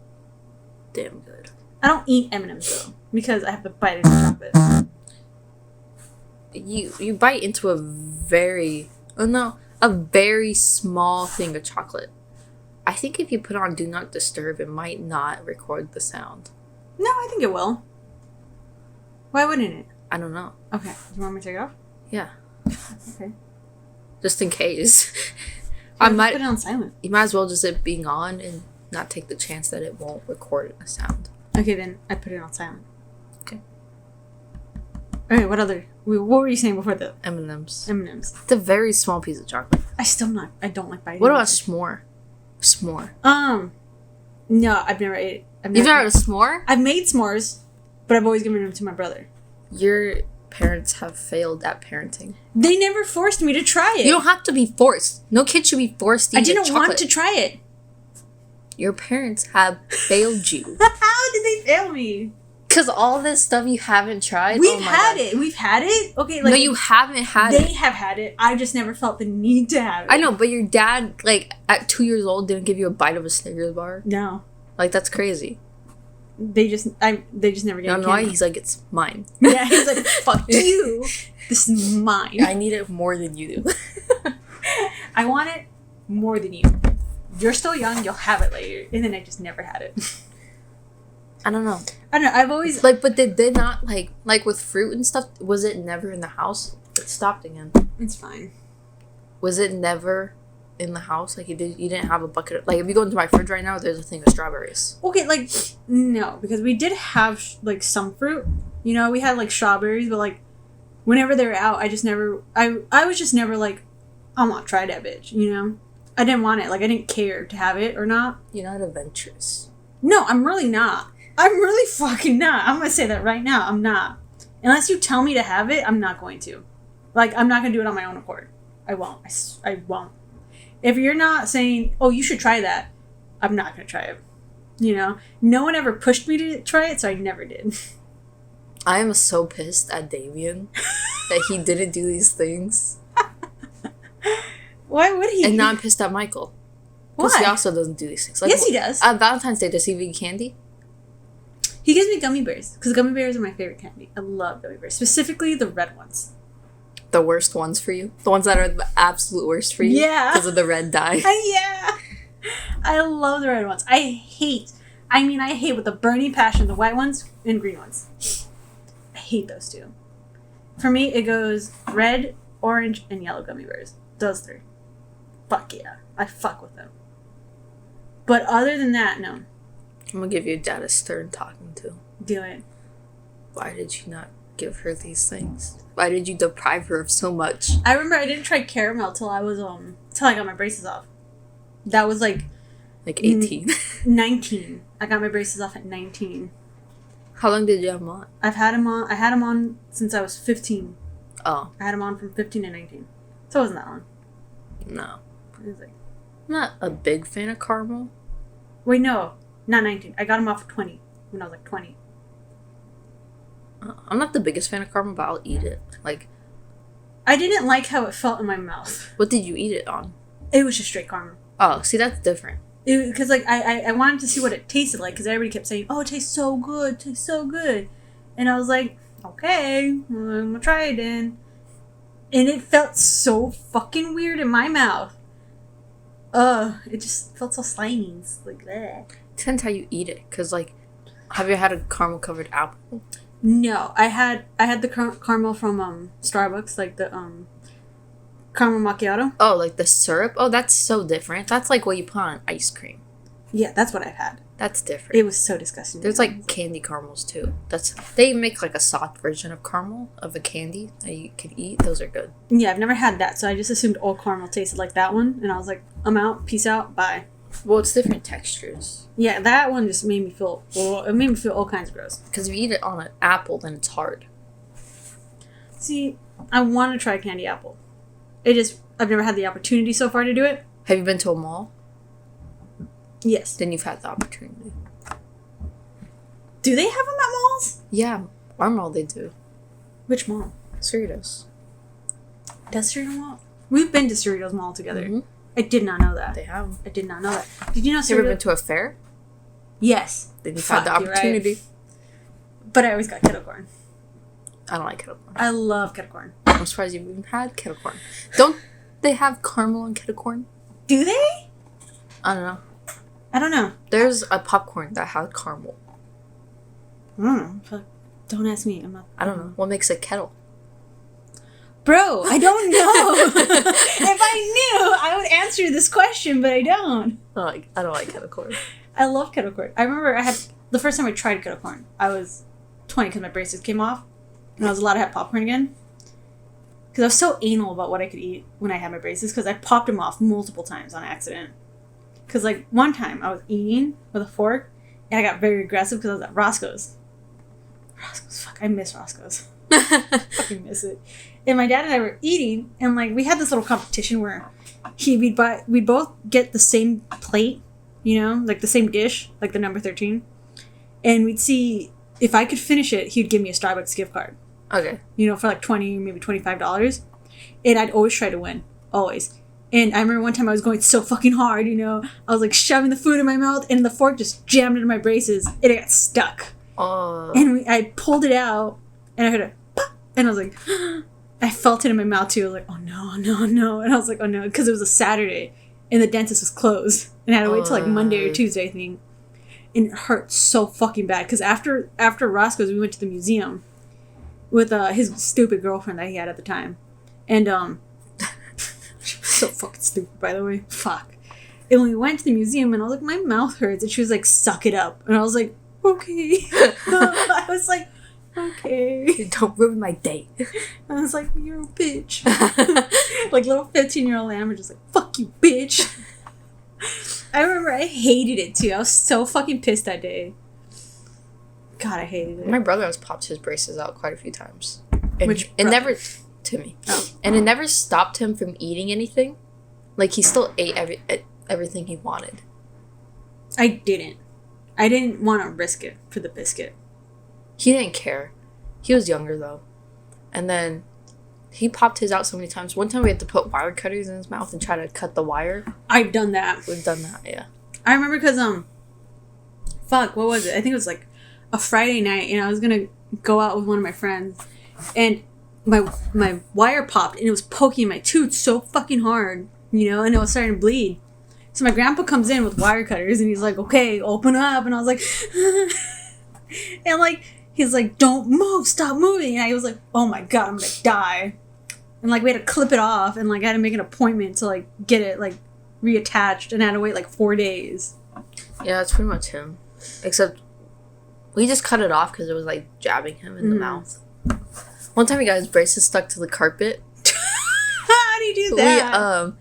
Speaker 1: damn good.
Speaker 2: I don't eat M&M's though because I have to bite into chocolate.
Speaker 1: You bite into a very small thing of chocolate. I think if you put on Do Not Disturb, it might not record the sound.
Speaker 2: No, I think it will. Why wouldn't it?
Speaker 1: I don't know.
Speaker 2: Okay. You want me to take it off?
Speaker 1: Yeah.
Speaker 2: Okay.
Speaker 1: Just in case.
Speaker 2: I might put it on silent.
Speaker 1: You might as well just it being on and not take the chance that it won't record a sound.
Speaker 2: Okay, then I put it on silent.
Speaker 1: Okay.
Speaker 2: Okay, what were you saying before the
Speaker 1: M&M's?
Speaker 2: M&M's.
Speaker 1: It's a very small piece of chocolate.
Speaker 2: I don't like biting.
Speaker 1: What about s'more? S'more.
Speaker 2: No, I've never ate it.
Speaker 1: You've never had a s'more?
Speaker 2: I've made s'mores, but I've always given them to my brother.
Speaker 1: Your parents have failed at parenting.
Speaker 2: They never forced me to try it.
Speaker 1: You don't have to be forced. No kid should be forced to eat chocolate.
Speaker 2: I didn't want to try it.
Speaker 1: Your parents have failed you.
Speaker 2: How did they fail me?
Speaker 1: Because all this stuff you haven't tried.
Speaker 2: We've had it. We've had it. Okay, like
Speaker 1: no, you haven't had it.
Speaker 2: They have had it. I just never felt the need to have it.
Speaker 1: I know, but your dad, like at 2 years old, didn't give you a bite of a Snickers bar.
Speaker 2: No,
Speaker 1: like that's crazy.
Speaker 2: They just never gave
Speaker 1: me.
Speaker 2: You know
Speaker 1: why? He's like, it's mine.
Speaker 2: Yeah, he's like, fuck you. This is mine.
Speaker 1: I need it more than you do.
Speaker 2: I want it more than you. You're still young. You'll have it later, and then I just never had it.
Speaker 1: I don't know.
Speaker 2: I've always
Speaker 1: like, but they did not like with fruit and stuff. Was it never in the house? It stopped again.
Speaker 2: It's fine.
Speaker 1: Was it never in the house? Like you didn't have a bucket of, like if you go into my fridge right now, there's a thing of strawberries.
Speaker 2: Okay, like no, because we did have like some fruit. You know, we had like strawberries, but like whenever they were out, I was just never like, I want to try that bitch. You know, I didn't want it. Like I didn't care to have it or not.
Speaker 1: You're not adventurous.
Speaker 2: No, I'm really not. I'm really fucking not. I'm gonna say that right now. I'm not. Unless you tell me to have it, I'm not going to. Like, I'm not gonna do it on my own accord. I won't. I won't. If you're not saying, oh, you should try that, I'm not gonna try it. You know? No one ever pushed me to try it, so I never did.
Speaker 1: I am so pissed at Damien that he didn't do these things.
Speaker 2: Why would he?
Speaker 1: And now I'm pissed at Michael. Because he also doesn't do these things. Like,
Speaker 2: yes, he does.
Speaker 1: On Valentine's Day, does he eat candy?
Speaker 2: He gives me gummy bears. Because gummy bears are my favorite candy. I love gummy bears. Specifically, the red ones.
Speaker 1: The worst ones for you? The ones that are the absolute worst for you?
Speaker 2: Yeah.
Speaker 1: Because of the red dye?
Speaker 2: Yeah. I love the red ones. I hate with a burning passion the white ones and green ones. I hate those two. For me, it goes red, orange, and yellow gummy bears. Those three. Fuck yeah. I fuck with them. But other than that, no.
Speaker 1: I'm gonna give your dad a stern talking to.
Speaker 2: Do it.
Speaker 1: Why did you not give her these things? Why did you deprive her of so much?
Speaker 2: I remember I didn't try caramel till I got my braces off. That was like
Speaker 1: 18.
Speaker 2: 19. I got my braces off at 19.
Speaker 1: How long did you have them on?
Speaker 2: I had them on since I was 15.
Speaker 1: Oh.
Speaker 2: I had them on from 15 to 19. So it wasn't that long.
Speaker 1: No.
Speaker 2: It was like,
Speaker 1: I'm not a big fan of caramel.
Speaker 2: Wait, no. Not 19. I got them off at 20. When I was like 20.
Speaker 1: I'm not the biggest fan of caramel, but I'll eat it. Like,
Speaker 2: I didn't like how it felt in my mouth.
Speaker 1: what did you eat it on?
Speaker 2: It was just straight caramel.
Speaker 1: Oh, see, that's different.
Speaker 2: Because like I wanted to see what it tasted like, because everybody kept saying, oh, it tastes so good, tastes so good. And I was like, okay, I'm gonna try it then. And it felt so fucking weird in my mouth. It just felt so slimy. It's like that.
Speaker 1: Depends how you eat it, because like, have you had a caramel covered apple?
Speaker 2: No, I had the caramel from Starbucks, like the caramel macchiato.
Speaker 1: Oh, like the syrup? Oh, that's so different. That's like what you put on ice cream.
Speaker 2: Yeah, that's what I've had.
Speaker 1: That's different.
Speaker 2: It was so disgusting.
Speaker 1: There's like candy caramels too. They make like a soft version of caramel, of a candy that you can eat. Those are good.
Speaker 2: Yeah, I've never had that, so I just assumed all caramel tasted like that one, and I was like, I'm out, peace out, bye.
Speaker 1: Well, it's different textures.
Speaker 2: Yeah, that one just made me feel. It made me feel all kinds of gross.
Speaker 1: Because if you eat it on an apple, then it's hard.
Speaker 2: See, I want to try candy apple. I've never had the opportunity so far to do it.
Speaker 1: Have you been to a mall?
Speaker 2: Yes.
Speaker 1: Then you've had the opportunity.
Speaker 2: Do they have them at malls?
Speaker 1: Yeah, our mall they do.
Speaker 2: Which mall?
Speaker 1: Cerritos.
Speaker 2: Does Cerritos Mall? We've been to Cerritos Mall together.
Speaker 1: Mm-hmm.
Speaker 2: I did not know that.
Speaker 1: They have.
Speaker 2: I did not know that. Did you know Cerritos?
Speaker 1: You ever been to a fair?
Speaker 2: Yes.
Speaker 1: Then you've had the opportunity.
Speaker 2: Right. But I always got kettle corn.
Speaker 1: I don't like kettle corn.
Speaker 2: I love kettle corn.
Speaker 1: I'm surprised you've even had kettle corn. Don't they have caramel and kettle corn?
Speaker 2: Do they?
Speaker 1: I don't know.
Speaker 2: I don't know.
Speaker 1: There's a popcorn that has caramel.
Speaker 2: Don't ask me.
Speaker 1: I don't know. What makes a kettle?
Speaker 2: Bro, I don't know. If I knew, I would answer this question, but I don't.
Speaker 1: I don't like kettle corn.
Speaker 2: I love kettle corn. I remember the first time I tried kettle corn, I was 20 because my braces came off, and I was allowed to have popcorn again. Because I was so anal about what I could eat when I had my braces, because I popped them off multiple times on accident. Because, like, one time I was eating with a fork, and I got very aggressive because I was at Roscoe's. Fuck, I miss Roscoe's. I fucking miss it. And my dad and I were eating, and, like, we had this little competition where we'd both get the same plate, you know, like the same dish, like the number 13. And we'd see if I could finish it, he'd give me a Starbucks gift card.
Speaker 1: Okay.
Speaker 2: You know, for like $20, maybe $25. And I'd always try to win. Always. And I remember one time I was going so fucking hard, you know. I was like shoving the food in my mouth, and the fork just jammed into my braces, and it got stuck.
Speaker 1: Oh.
Speaker 2: And I pulled it out, and I heard a pop, and I was like, I felt it in my mouth too. I was like, oh no, no, no. And I was like, oh no, because it was a Saturday, and the dentist was closed. And I had to wait till like Monday or Tuesday, I think. And it hurt so fucking bad, because after Roscoe's, we went to the museum with his stupid girlfriend that he had at the time. And, she was so fucking stupid, by the way. Fuck. And when we went to the museum, and I was like, my mouth hurts. And she was like, suck it up. And I was like, okay. I was like, okay.
Speaker 1: Don't ruin my day.
Speaker 2: I was like, you're a bitch. Like little 15-year-old Amber just like, fuck you, bitch. I remember I hated it too. I was so fucking pissed that day. God, I hated it.
Speaker 1: My brother has popped his braces out quite a few times. And
Speaker 2: Which
Speaker 1: it
Speaker 2: brother?
Speaker 1: never... Timmy. Oh. And it never stopped him from eating anything. Like, he still ate everything he wanted.
Speaker 2: I didn't want to risk it for the biscuit.
Speaker 1: He didn't care. He was younger, though. And then he popped his out so many times. One time we had to put wire cutters in his mouth and try to cut the wire.
Speaker 2: I've done that.
Speaker 1: We've done that, yeah.
Speaker 2: I remember because, fuck, what was it? I think it was like a Friday night, and I was going to go out with one of my friends, and my wire popped, and it was poking my tooth so fucking hard, you know, and it was starting to bleed. So my grandpa comes in with wire cutters, and he's like, okay, open up. And I was like, and like, he's like, don't move, stop moving. And I was like, oh my God, I'm gonna die. And like, we had to clip it off, and like, I had to make an appointment to like get it like reattached, and I had to wait like 4 days.
Speaker 1: Yeah, that's pretty much him. Except we just cut it off because it was like jabbing him in the mouth. One time he got his braces stuck to the carpet.
Speaker 2: How do you do that?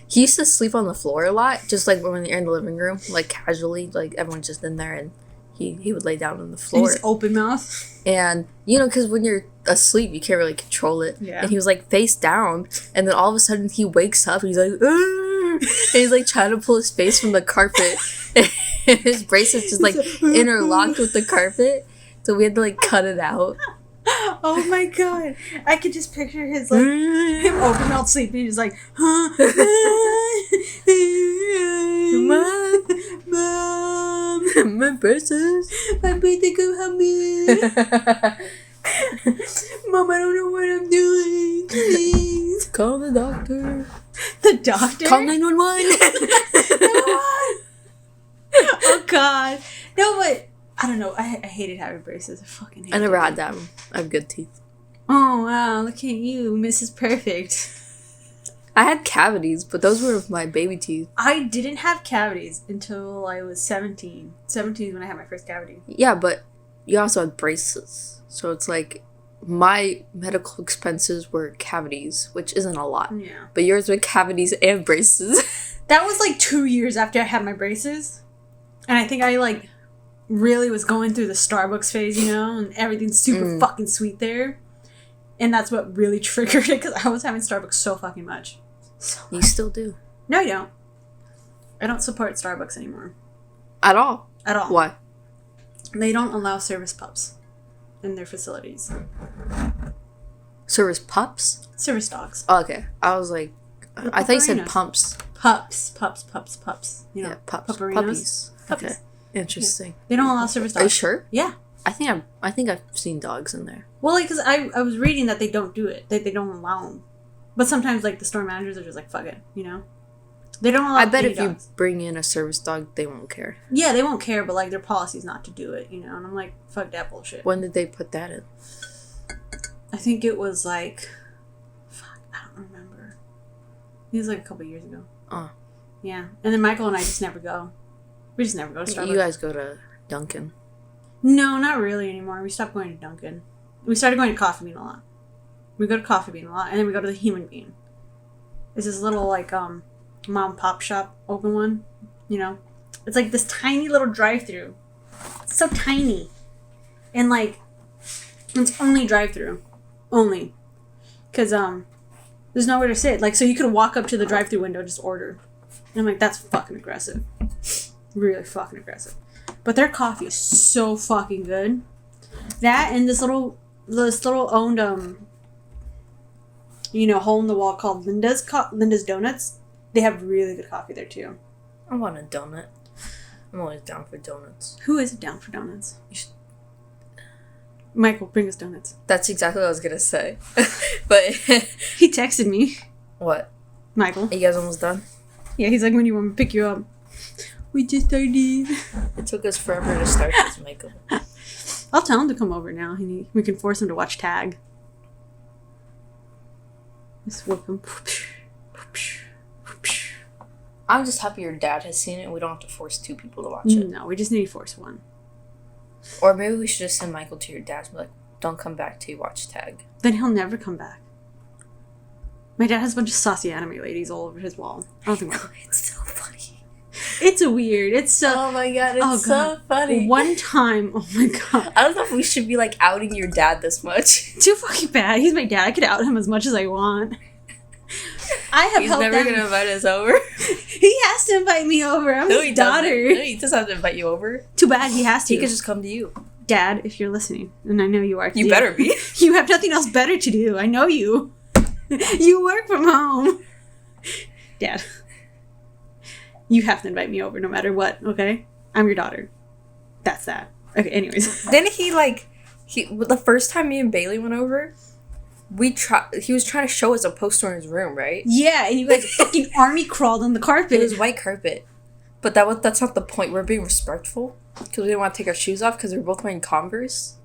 Speaker 1: He used to sleep on the floor a lot, just like when you're in the living room, like casually, like everyone's just in there, and he would lay down on the floor.
Speaker 2: And he's open mouth.
Speaker 1: And, you know, because when you're asleep, you can't really control it.
Speaker 2: Yeah.
Speaker 1: And he was like face down, and then all of a sudden he wakes up, and he's like, and he's like trying to pull his face from the carpet, and his braces just like interlocked with the carpet, so we had to like cut it out.
Speaker 2: Oh my God. I could just picture his like him open mouth sleeping. He's like, huh?
Speaker 1: Mom, my braces.
Speaker 2: My birthday, come help me. Mom, I don't know what I'm doing. Please.
Speaker 1: Call the doctor.
Speaker 2: The doctor?
Speaker 1: Call 911.
Speaker 2: Oh God. No, but I don't know. I hated having braces. I fucking hated
Speaker 1: I never
Speaker 2: it.
Speaker 1: had them. I have good teeth.
Speaker 2: Oh, wow. Look at you. Mrs. Perfect.
Speaker 1: I had cavities, but those were my baby teeth.
Speaker 2: I didn't have cavities until I was 17. 17 is when I had my first cavity.
Speaker 1: Yeah, but you also had braces. So it's like my medical expenses were cavities, which isn't a lot.
Speaker 2: Yeah.
Speaker 1: But yours were cavities and braces.
Speaker 2: That was like 2 years after I had my braces. And I think I like really was going through the Starbucks phase, you know, and everything's super fucking sweet there. And that's what really triggered it, because I was having Starbucks so fucking much.
Speaker 1: You still do.
Speaker 2: No, I don't. I don't support Starbucks anymore.
Speaker 1: At all?
Speaker 2: At all.
Speaker 1: Why?
Speaker 2: They don't allow service pups in their facilities.
Speaker 1: Service pups?
Speaker 2: Service dogs.
Speaker 1: Oh, okay. I was like, I thought you said pumps.
Speaker 2: Pups. You know,
Speaker 1: Yeah, pups.
Speaker 2: pupperinos.
Speaker 1: Puppies.
Speaker 2: Puppies.
Speaker 1: Okay. Interesting.
Speaker 2: They don't allow service dogs.
Speaker 1: Are you sure?
Speaker 2: Yeah.
Speaker 1: I think I've seen dogs in there.
Speaker 2: Well, like, because I was reading that they don't do it. That they don't allow them. But sometimes, like, the store managers are just like, fuck it, you know? They don't allow
Speaker 1: I bet if
Speaker 2: dogs.
Speaker 1: you bring in a service dog, they won't care.
Speaker 2: Yeah, they won't care, but, like, their policy is not to do it, you know? And I'm like, fuck that bullshit.
Speaker 1: When did they put that in?
Speaker 2: I think it was, like... Fuck, I don't remember. It was, like, a couple years ago.
Speaker 1: Oh.
Speaker 2: Yeah. And then Michael and I just never go. We just never go to Starbucks.
Speaker 1: You guys go to Dunkin'.
Speaker 2: No, not really anymore. We stopped going to Dunkin'. We started going to Coffee Bean a lot. We go to Coffee Bean a lot, and then we go to the Human Bean. It's this little, like, mom pop shop open one, you know? It's like this tiny little drive-thru. It's so tiny. And, like, it's only drive-thru. Only. Because, there's nowhere to sit. Like, so you could walk up to the drive-thru window and just order. And I'm like, that's fucking aggressive. Really fucking aggressive. But their coffee is so fucking good. That and this little owned, you know, hole in the wall called Linda's Donuts. They have really good coffee there too.
Speaker 1: I want a donut. I'm always down for donuts.
Speaker 2: Who isn't down for donuts? Michael, bring us donuts.
Speaker 1: That's exactly what I was gonna say. But
Speaker 2: he texted me.
Speaker 1: What?
Speaker 2: Michael.
Speaker 1: Are you guys almost done?
Speaker 2: Yeah, he's like, when do you want me to pick you up? We just started.
Speaker 1: It took us forever to start this, Michael.
Speaker 2: I'll tell him to come over now. We can force him to watch Tag. Just whip him.
Speaker 1: I'm just happy your dad has seen it and we don't have to force two people to watch it.
Speaker 2: No, we just need to force one.
Speaker 1: Or maybe we should just send Michael to your dad's and be like, don't come back till you watch Tag.
Speaker 2: Then he'll never come back. My dad has a bunch of saucy anime ladies all over his wall. I don't think
Speaker 1: It's so funny.
Speaker 2: It's weird. It's so...
Speaker 1: Oh my god, it's so funny.
Speaker 2: One time... Oh my god.
Speaker 1: I don't know if we should be, like, outing your dad this much.
Speaker 2: Too fucking bad. He's my dad. I could out him as much as I want. I have
Speaker 1: He's
Speaker 2: helped
Speaker 1: never
Speaker 2: them.
Speaker 1: gonna invite us over.
Speaker 2: He has to invite me over. I'm his daughter.
Speaker 1: No, he doesn't have to invite you over.
Speaker 2: Too bad he has to.
Speaker 1: He could just come to you.
Speaker 2: Dad, if you're listening, and I know you are.
Speaker 1: You better be.
Speaker 2: You have nothing else better to do. I know you. You work from home. Dad. You have to invite me over no matter what, okay? I'm your daughter. That's that. Okay, anyways.
Speaker 1: Then the first time me and Bailey went over, he was trying to show us a poster in his room, right?
Speaker 2: Yeah, and you guys fucking army crawled on the carpet.
Speaker 1: It was white carpet. But that's not the point. We're being respectful. Because we didn't want to take our shoes off because we were both wearing Converse.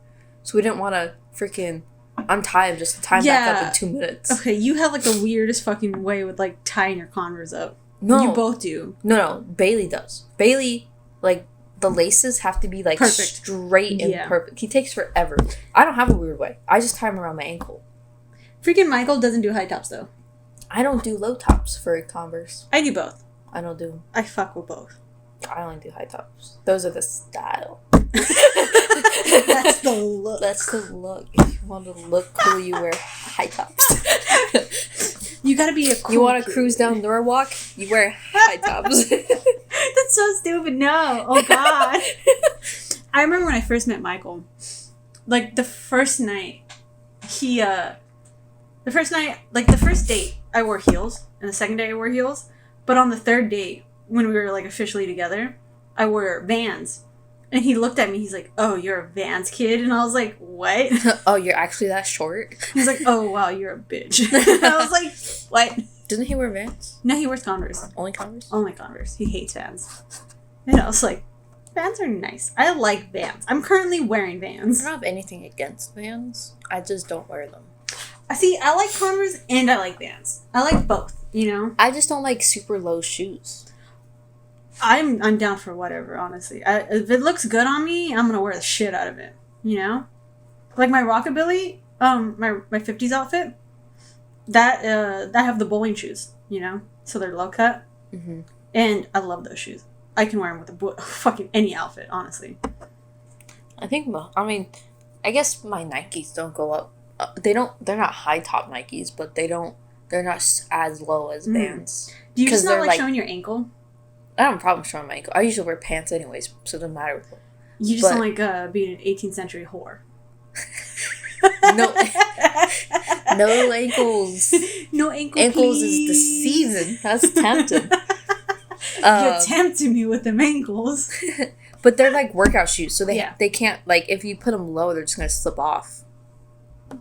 Speaker 1: So we didn't want to freaking untie them just to tie them back up in 2 minutes.
Speaker 2: Okay, you have like the weirdest fucking way with like tying your Converse up.
Speaker 1: No.
Speaker 2: You both do.
Speaker 1: No, Bailey does. Bailey, like, the laces have to be, like,
Speaker 2: perfect.
Speaker 1: Straight and perfect. He takes forever. I don't have a weird way. I just tie them around my ankle.
Speaker 2: Freaking Michael doesn't do high tops, though.
Speaker 1: I don't do low tops for Converse.
Speaker 2: I do both.
Speaker 1: I don't do...
Speaker 2: I fuck with both.
Speaker 1: I only do high tops. Those are the style.
Speaker 2: That's the look.
Speaker 1: That's the look. If you want to look cool, you wear high tops.
Speaker 2: You gotta be a cool
Speaker 1: You want to
Speaker 2: kid.
Speaker 1: cruise down Norwalk? You wear high tops.
Speaker 2: That's so stupid. No. Oh, God. I remember when I first met Michael. Like, the first night, the first date, I wore heels. And the second day, I wore heels. But on the third date, when we were, like, officially together, I wore Vans. And he looked at me, he's like, oh, you're a Vans kid? And I was like, what?
Speaker 1: Oh, you're actually that short?
Speaker 2: He's like, oh, wow, you're a bitch. And I was like, what?
Speaker 1: Doesn't he wear Vans?
Speaker 2: No, he wears Converse.
Speaker 1: Only Converse?
Speaker 2: Only Converse. He hates Vans. And I was like, Vans are nice. I like Vans. I'm currently wearing Vans.
Speaker 1: I don't have anything against Vans. I just don't wear them.
Speaker 2: See, I like Converse and I like Vans. I like both, you know?
Speaker 1: I just don't like super low shoes.
Speaker 2: I'm down for whatever, honestly. If it looks good on me, I'm gonna wear the shit out of it, you know? Like my rockabilly, my 50s outfit, that I have the bowling shoes, you know? So they're low cut.
Speaker 1: Mm-hmm.
Speaker 2: And I love those shoes. I can wear them with fucking any outfit, honestly.
Speaker 1: I guess my Nikes don't go up. They're not high top Nikes, but they're not as low as Vans.
Speaker 2: Do you just not like showing your ankle?
Speaker 1: I don't have a problem showing my ankle. I usually wear pants anyways, so it doesn't matter.
Speaker 2: You just don't like being an 18th century whore.
Speaker 1: No ankles.
Speaker 2: No ankle,
Speaker 1: ankles
Speaker 2: please.
Speaker 1: is the season. That's tempting.
Speaker 2: You're tempting me with them ankles.
Speaker 1: But they're like workout shoes, so
Speaker 2: Yeah.
Speaker 1: they can't, like, if you put them low, they're just gonna slip off.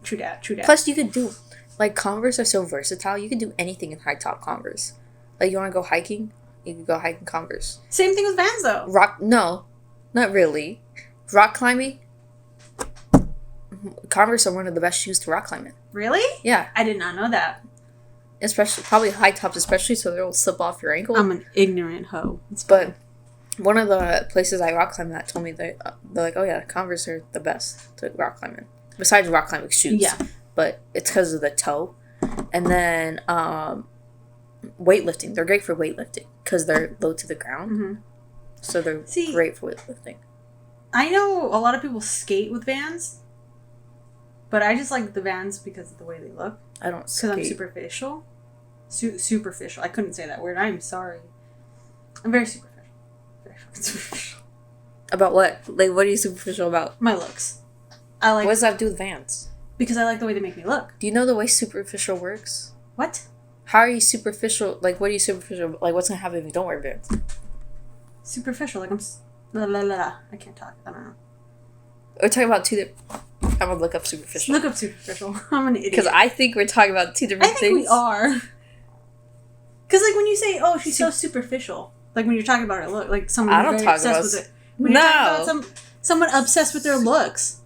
Speaker 2: True that.
Speaker 1: Plus, you could do, like, Converse are so versatile. You could do anything in high top Converse. Like, you want to go hiking? You could go hiking Converse.
Speaker 2: Same thing with Vans, though.
Speaker 1: No, not really. Rock climbing? Converse are one of the best shoes to rock climb in.
Speaker 2: Really?
Speaker 1: Yeah.
Speaker 2: I did not know that.
Speaker 1: Especially, probably high tops, especially so they don't slip off your ankle.
Speaker 2: I'm an ignorant hoe.
Speaker 1: But one of the places I rock climb at told me they're like, oh yeah, Converse are the best to rock climb in. Besides rock climbing shoes.
Speaker 2: Yeah.
Speaker 1: But it's because of the toe. And then weightlifting. They're great for weightlifting because they're low to the ground.
Speaker 2: Mm-hmm.
Speaker 1: So they're great for weightlifting. I
Speaker 2: know a lot of people skate with Vans. But I just like the Vans because of the way they look.
Speaker 1: I don't skate.
Speaker 2: Because I'm superficial. Superficial. I couldn't say that word. I'm sorry. I'm very superficial. Very fucking superficial.
Speaker 1: About what? Like, what are you superficial about?
Speaker 2: My looks. What
Speaker 1: does that have to do with Vans?
Speaker 2: Because I like the way they make me look.
Speaker 1: Do you know the way superficial works?
Speaker 2: What?
Speaker 1: How are you superficial? Like, what are you superficial? Like, what's gonna happen if you don't wear Vans?
Speaker 2: Superficial. Like, I can't talk. I don't know.
Speaker 1: We're talking about two different... I'm gonna look up superficial.
Speaker 2: Look up superficial. I'm an idiot.
Speaker 1: Because I think we're talking about two different things.
Speaker 2: We are. Because, like, when you say, oh, she's so superficial, like, when you're talking about her look, like, someone
Speaker 1: I don't
Speaker 2: very
Speaker 1: talk
Speaker 2: obsessed
Speaker 1: about...
Speaker 2: with it. When you're talking about someone obsessed with their looks.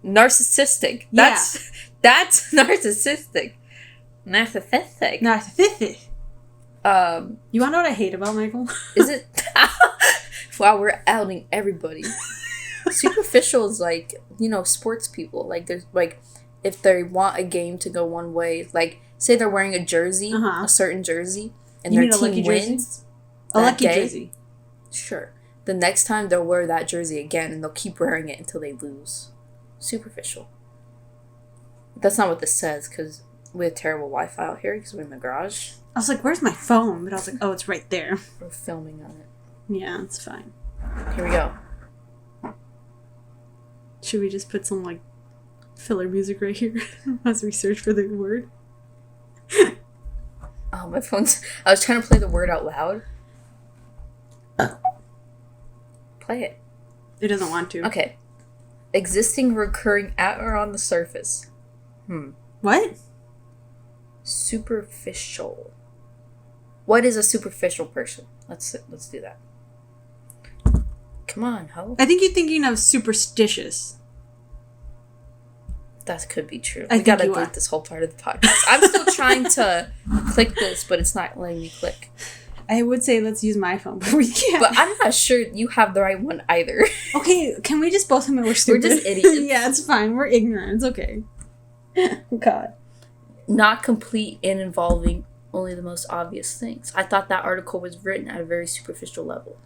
Speaker 1: Narcissistic.
Speaker 2: Yeah.
Speaker 1: That's narcissistic. Narcissistic.
Speaker 2: You want to know what I hate about Michael?
Speaker 1: Is it? Wow, we're outing everybody. Superficial is like, sports people. Like, there's like, if they want a game to go one way, like, say they're wearing a jersey, a certain jersey, and their team wins.
Speaker 2: A lucky jersey.
Speaker 1: Sure. The next time they'll wear that jersey again, and they'll keep wearing it until they lose. Superficial. That's not what this says, because we have terrible Wi-Fi out here, because we're in the garage.
Speaker 2: I was like, where's my phone? But I was like, oh, it's right there.
Speaker 1: We're filming on it.
Speaker 2: Yeah, it's fine.
Speaker 1: Here we go.
Speaker 2: Should we just put some, like, filler music right here as we search for the word?
Speaker 1: Oh, my phone's... I was trying to play the word out loud. Play it.
Speaker 2: It doesn't want to.
Speaker 1: Okay. Existing, recurring at or on the surface.
Speaker 2: What?
Speaker 1: Superficial. What is a superficial person? Let's do that. Come on, ho.
Speaker 2: I think you're thinking of superstitious.
Speaker 1: That could be true. We gotta delete this whole part of the podcast. I'm still trying to click this, but it's not letting me click.
Speaker 2: I would say let's use my phone, but we can't.
Speaker 1: But I'm not sure you have the right one either.
Speaker 2: Okay, can we just both admit we're stupid?
Speaker 1: We're just idiots.
Speaker 2: Yeah, it's fine. We're ignorant. It's okay. God.
Speaker 1: Not complete and involving only the most obvious things. I thought that article was written at a very superficial level.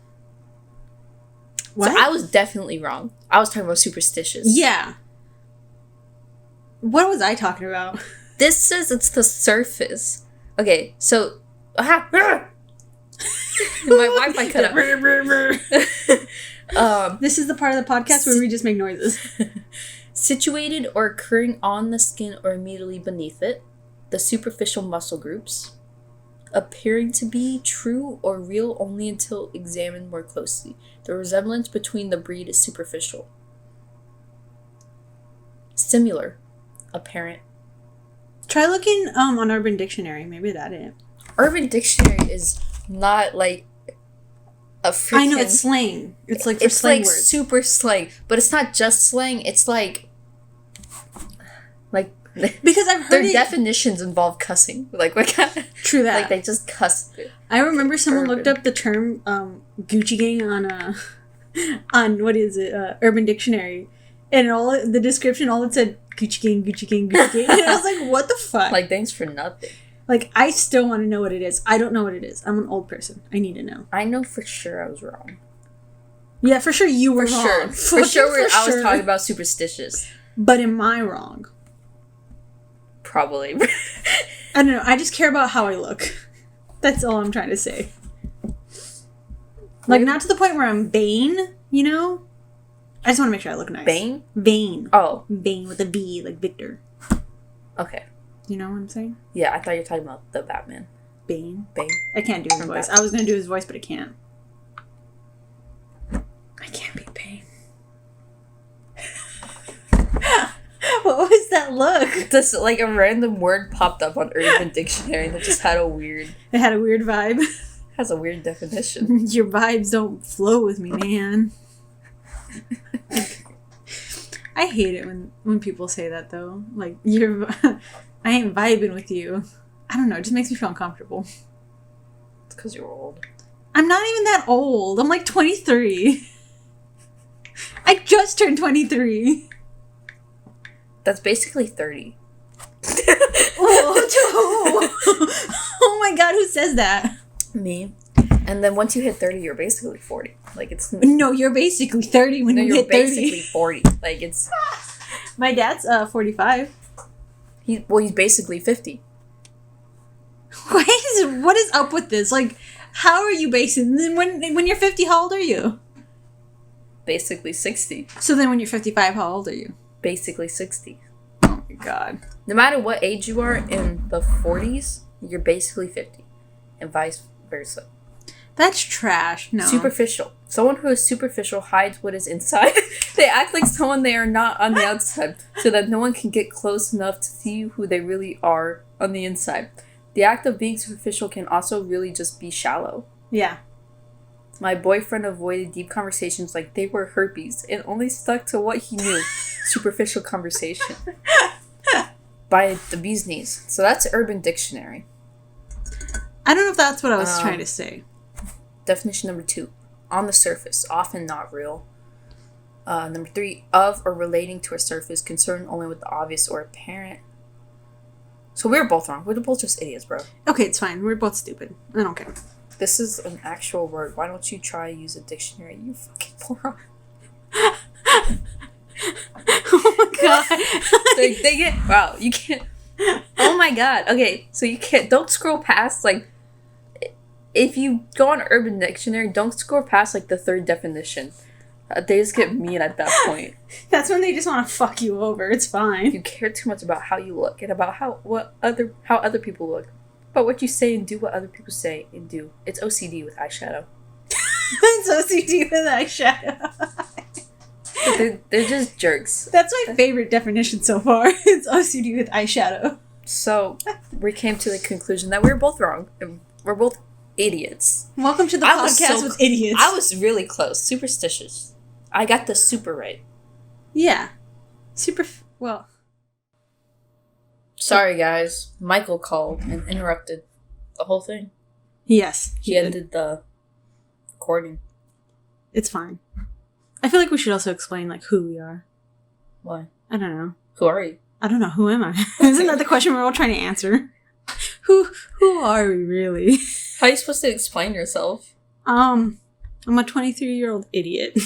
Speaker 1: What? So I was definitely wrong. I was talking about superstitious.
Speaker 2: Yeah. What was I talking about?
Speaker 1: This says it's the surface. Okay, so... My Wi-Fi cut out.
Speaker 2: This is the part of the podcast where we just make noises.
Speaker 1: Situated or occurring on the skin or immediately beneath it. The superficial muscle groups. Appearing to be true or real only until examined more closely. The resemblance between the breed is superficial. Similar. Apparent.
Speaker 2: Try looking on Urban Dictionary. Maybe that is.
Speaker 1: Urban Dictionary is not like a freaking...
Speaker 2: I know, it's slang. It's like for slang words.
Speaker 1: It's like super slang. But it's not just slang. It's like...
Speaker 2: Because I've heard
Speaker 1: their definitions involve cussing. Like, what kind of...
Speaker 2: True that.
Speaker 1: Like, they just cuss.
Speaker 2: I remember someone looked up the term Gucci Gang on what is it, Urban Dictionary. And the description, all it said, Gucci Gang, Gucci Gang, Gucci Gang. And I was like, what the fuck?
Speaker 1: Like, thanks for nothing.
Speaker 2: Like, I still want to know what it is. I don't know what it is. I'm an old person. I need to know.
Speaker 1: I know for sure I was wrong.
Speaker 2: Yeah, for sure you were wrong.
Speaker 1: For sure I was talking about superstitious.
Speaker 2: But am I wrong?
Speaker 1: Probably.
Speaker 2: I don't know. I just care about how I look. That's all I'm trying to say. Like, not to the point where I'm vain, you know? I just want to make sure I look nice.
Speaker 1: Vain?
Speaker 2: Vain.
Speaker 1: Oh.
Speaker 2: Vain with a V, like Victor.
Speaker 1: Okay.
Speaker 2: You know what I'm saying?
Speaker 1: Yeah, I thought you were talking about the Batman.
Speaker 2: Bane?
Speaker 1: Bane.
Speaker 2: I can't do his voice. I was going to do his voice, but I can't. I can't be pain. What was that look?
Speaker 1: Just like a random word popped up on Urban Dictionary that just had a weird...
Speaker 2: It had a weird vibe.
Speaker 1: Has a weird definition.
Speaker 2: Your vibes don't flow with me, man. I hate it when people say that, though. Like, I ain't vibing with you. I don't know. It just makes me feel uncomfortable.
Speaker 1: It's because you're old.
Speaker 2: I'm not even that old. I'm like 23. I just turned 23.
Speaker 1: That's basically 30.
Speaker 2: Oh my god, who says that?
Speaker 1: Me. And then once you hit 30, you're basically 40. Like, it's...
Speaker 2: No, you're basically 30 when you hit 30.
Speaker 1: You're basically 40. Like, it's...
Speaker 2: My dad's 45.
Speaker 1: He's basically 50.
Speaker 2: What is up with this? Like, how are you basing... Then when you're 50, how old are you?
Speaker 1: Basically 60.
Speaker 2: So then when you're 55, how old are you?
Speaker 1: Basically 60.
Speaker 2: Oh my god.
Speaker 1: No matter what age you are in the 40s, you're basically 50. And vice versa.
Speaker 2: That's trash. No.
Speaker 1: Superficial. Someone who is superficial hides what is inside. They act like someone they are not on the outside, so that no one can get close enough to see who they really are on the inside. The act of being superficial can also really just be shallow.
Speaker 2: Yeah.
Speaker 1: My boyfriend avoided deep conversations like they were herpes and only stuck to what he knew. Superficial conversation. By the bee's knees. So that's Urban Dictionary.
Speaker 2: I don't know if that's what I was trying to say.
Speaker 1: Definition number 2. On the surface, often not real. Number 3. Of or relating to a surface, concerned only with the obvious or apparent. So we're both wrong. We're both just idiots, bro.
Speaker 2: Okay, it's fine. We're both stupid. I don't care.
Speaker 1: This is an actual word. Why don't you try use a dictionary, you fucking moron?
Speaker 2: Oh my god.
Speaker 1: they get... Wow, you can't... Oh my god. Okay, so you can't... Don't scroll past, like... If you go on Urban Dictionary, don't scroll past, like, the 3rd definition. They just get mean at that point.
Speaker 2: That's when they just want to fuck you over. It's fine.
Speaker 1: You care too much about how you look and about how other people look. About what you say and do what other people say and do. It's OCD with eyeshadow.
Speaker 2: It's OCD with eyeshadow.
Speaker 1: They're just jerks.
Speaker 2: That's my favorite definition so far. It's OCD with eyeshadow.
Speaker 1: So, we came to the conclusion that we were both wrong. And we're both idiots.
Speaker 2: Welcome to the podcast with idiots.
Speaker 1: I was really close. Superstitious. I got the super right.
Speaker 2: Yeah. Well.
Speaker 1: Sorry, guys. Michael called and interrupted the whole thing.
Speaker 2: Yes.
Speaker 1: He ended the recording.
Speaker 2: It's fine. I feel like we should also explain, like, who we are.
Speaker 1: Why?
Speaker 2: I don't know.
Speaker 1: Who are you?
Speaker 2: I don't know. Who am I? Isn't that the question we're all trying to answer? Who are we, really?
Speaker 1: How are you supposed to explain yourself?
Speaker 2: I'm a 23-year-old idiot.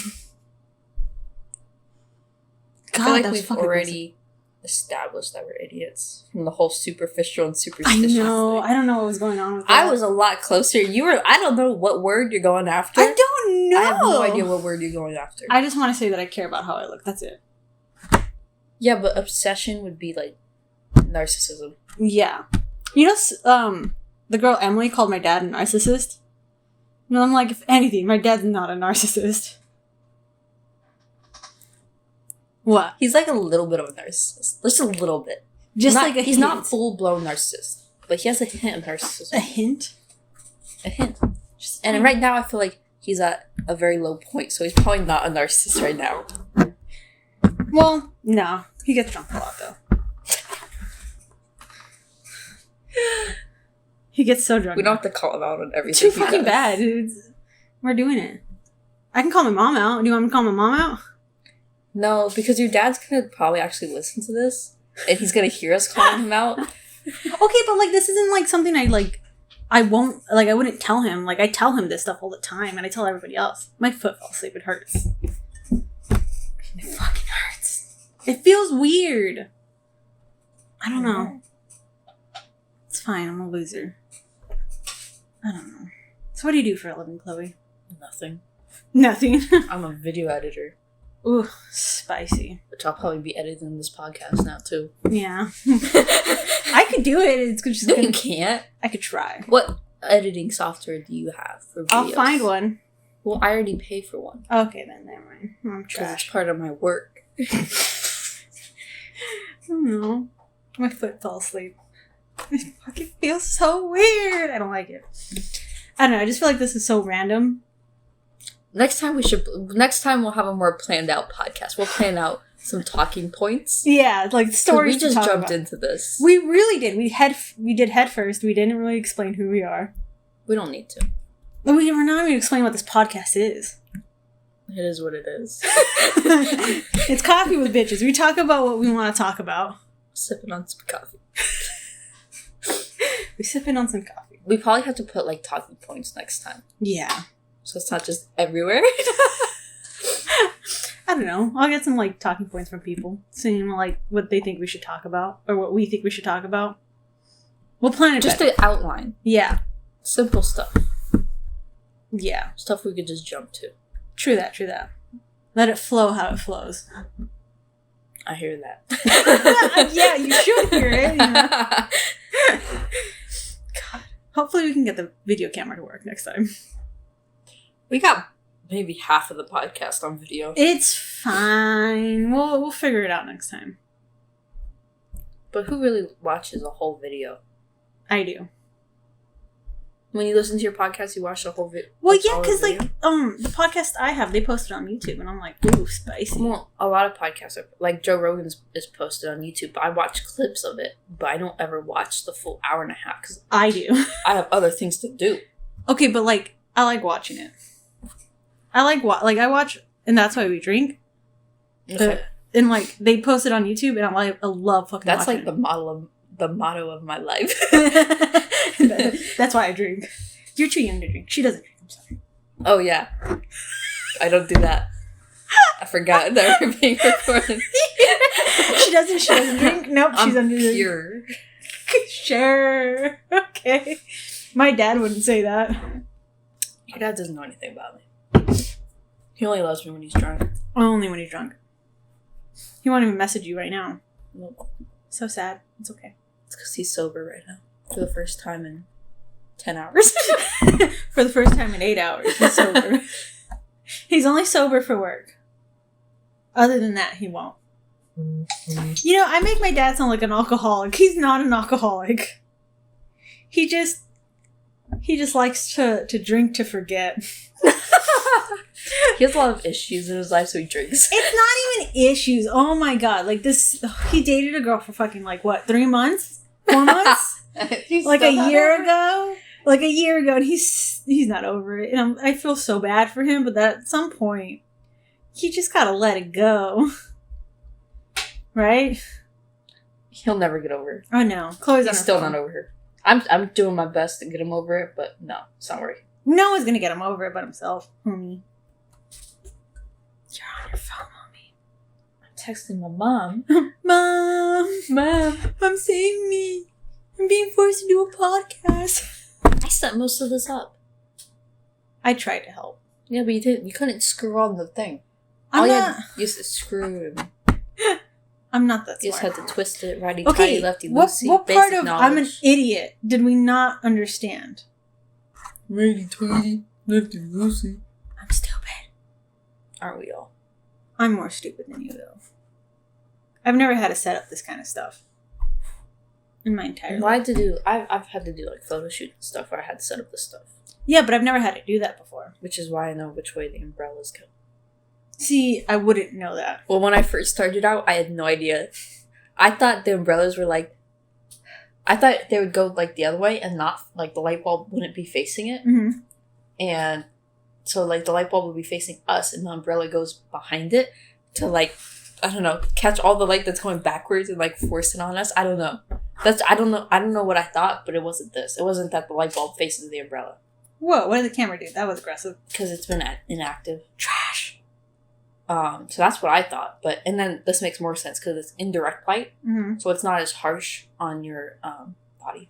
Speaker 2: God,
Speaker 1: I feel like we've already established that we're idiots from the whole superficial and
Speaker 2: I
Speaker 1: superstitious
Speaker 2: know.
Speaker 1: thing.
Speaker 2: I don't know what was going on with that.
Speaker 1: I was a lot closer. You were. I don't know what word you're going after.
Speaker 2: I don't know.
Speaker 1: I have no idea what word you're going after.
Speaker 2: I just want to say that I care about how I look. That's it.
Speaker 1: Yeah, but obsession would be like narcissism.
Speaker 2: Yeah. You know, the girl Emily called my dad a narcissist? And I'm like, if anything, my dad's not a narcissist. What?
Speaker 1: He's like a little bit of a narcissist. Just a little bit.
Speaker 2: Just
Speaker 1: not,
Speaker 2: like a
Speaker 1: he's
Speaker 2: hint.
Speaker 1: not full-blown narcissist, but he has a hint of narcissism.
Speaker 2: A hint?
Speaker 1: A hint. And right now I feel like he's at a very low point, so he's probably not a narcissist right now.
Speaker 2: Well, no. He gets drunk a lot, though. He gets so drunk.
Speaker 1: We don't have to call him out on everything.
Speaker 2: Too fucking bad. We're doing it. I can call my mom out. Do you want me to call my mom out?
Speaker 1: No, because your dad's gonna probably actually listen to this, and he's gonna hear us calling him out.
Speaker 2: Okay, but like this isn't like something I wouldn't tell him. Like I tell him this stuff all the time, and I tell everybody else. My foot fell asleep. It hurts. It fucking hurts. It feels weird. I don't know. It's fine. I'm a loser. I don't know. So what do you do for a living, Chloe?
Speaker 1: Nothing.
Speaker 2: Nothing.
Speaker 1: I'm a video editor.
Speaker 2: Ooh, spicy.
Speaker 1: Which I'll probably be editing this podcast now, too.
Speaker 2: Yeah. I could do it. It's just
Speaker 1: you can't.
Speaker 2: I could try.
Speaker 1: What editing software do you have for videos?
Speaker 2: I'll find one.
Speaker 1: Well, I already pay for one.
Speaker 2: Okay, then never mind. I'm
Speaker 1: Because
Speaker 2: trash.
Speaker 1: it's part of my work.
Speaker 2: I don't know. My foot fell asleep. It fucking feels so weird. I don't like it. I don't know. I just feel like this is so random.
Speaker 1: Next time we'll have a more planned out podcast. We'll plan out some talking points.
Speaker 2: Yeah, like stories.
Speaker 1: We just
Speaker 2: to talk
Speaker 1: jumped
Speaker 2: about.
Speaker 1: into this.
Speaker 2: We really did. We did head first. We didn't really explain who we are.
Speaker 1: We don't need to.
Speaker 2: But we're not even explaining what this podcast is.
Speaker 1: It is what it is.
Speaker 2: It's coffee with bitches. We talk about what we want to talk about.
Speaker 1: Sipping on some coffee.
Speaker 2: We're sipping on some coffee.
Speaker 1: We probably have to put like talking points next time.
Speaker 2: Yeah.
Speaker 1: So it's not just everywhere.
Speaker 2: I don't know. I'll get some like talking points from people, seeing like what they think we should talk about or what we think we should talk about. We'll plan it
Speaker 1: Just
Speaker 2: better.
Speaker 1: the outline.
Speaker 2: Yeah.
Speaker 1: Simple stuff.
Speaker 2: Yeah.
Speaker 1: Stuff we could just jump to.
Speaker 2: True that. Let it flow how it flows.
Speaker 1: I hear that.
Speaker 2: Yeah, you should hear it. You know? God. Hopefully we can get the video camera to work next time.
Speaker 1: We got maybe half of the podcast on video.
Speaker 2: It's fine. We'll figure it out next time.
Speaker 1: But who really watches a whole video?
Speaker 2: I do.
Speaker 1: When you listen to your podcast, you watch the whole video?
Speaker 2: Well, yeah, because like the podcast I have, they post it on YouTube, and I'm like, ooh, spicy.
Speaker 1: Well, a lot of podcasts are like Joe Rogan's is posted on YouTube. But I watch clips of it, but I don't ever watch the full hour and a half because
Speaker 2: I do.
Speaker 1: I have other things to do.
Speaker 2: Okay, but like I like watching it. I watch, and that's why we drink.
Speaker 1: Okay.
Speaker 2: And like they post it on YouTube, and I love fucking.
Speaker 1: That's
Speaker 2: watching
Speaker 1: like the motto of my life.
Speaker 2: That's why I drink. You're too young to drink. She doesn't drink. I'm sorry.
Speaker 1: Oh yeah, I don't do that. I forgot that we're being recorded.
Speaker 2: She doesn't drink. Nope, she's
Speaker 1: I'm
Speaker 2: under
Speaker 1: pure.
Speaker 2: Sure. Okay. My dad wouldn't say that.
Speaker 1: Your dad doesn't know anything about me. He only loves me when he's drunk.
Speaker 2: Only when he's drunk. He won't even message you right now.
Speaker 1: Nope.
Speaker 2: So sad. It's okay.
Speaker 1: It's because he's sober right now for the first time in 10 hours.
Speaker 2: For the first time in 8 hours, he's sober. He's only sober for work. Other than that, he won't. You know, I make my dad sound like an alcoholic. He's not an alcoholic. He just likes to drink to forget.
Speaker 1: He has a lot of issues in his life, so he drinks.
Speaker 2: It's not even issues. Oh my god. Like this, he dated a girl for fucking like what, 3 months? 4 months? Like a year ago? Like a year ago, and he's not over it. And I feel so bad for him, but that at some point, you just gotta let it go. Right?
Speaker 1: He'll never get over it.
Speaker 2: Oh no. Chloe's
Speaker 1: He's still not over her. I'm doing my best to get him over it, but no, it's not working.
Speaker 2: No one's gonna get him over it but himself, homie. You're on your phone, mommy.
Speaker 1: I'm texting my mom.
Speaker 2: Mom, I'm saving me. I'm being forced to do a podcast.
Speaker 1: I set most of this up.
Speaker 2: I tried to help.
Speaker 1: Yeah, but you didn't. You couldn't screw on the thing.
Speaker 2: I'm
Speaker 1: You
Speaker 2: not.
Speaker 1: used to screw and
Speaker 2: I'm not that
Speaker 1: you just
Speaker 2: smart.
Speaker 1: had to twist it, righty
Speaker 2: Okay,
Speaker 1: tighty, lefty
Speaker 2: what
Speaker 1: loosey.
Speaker 2: part
Speaker 1: basic
Speaker 2: of
Speaker 1: knowledge.
Speaker 2: I'm an idiot did we not understand?
Speaker 1: Righty tighty, lefty loosey.
Speaker 2: I'm stupid.
Speaker 1: Aren't we all?
Speaker 2: I'm more stupid than you, though. I've never had to set up this kind of stuff in my entire
Speaker 1: Well, I
Speaker 2: life.
Speaker 1: had to do. I've had to do like photo shoot and stuff where I had to set up this stuff,
Speaker 2: Yeah, but I've never had to do that before.
Speaker 1: which is why I know which way the umbrellas go.
Speaker 2: See, I wouldn't know that.
Speaker 1: Well, when I first started out, I had no idea. I thought the umbrellas were like. I thought they would go like the other way and not like the light bulb wouldn't be facing it,
Speaker 2: Mm-hmm.
Speaker 1: and so like the light bulb would be facing us, and the umbrella goes behind it to like. I don't know, catch all the light that's going backwards and like force it on us. I don't know. I don't know what I thought, but it wasn't this. It wasn't that the light bulb faces the umbrella.
Speaker 2: Whoa, what did the camera do? That was aggressive.
Speaker 1: Because it's been inactive.
Speaker 2: Trash.
Speaker 1: So that's what I thought. And then this makes more sense because it's indirect light,
Speaker 2: Mm-hmm.
Speaker 1: so it's not as harsh on your body.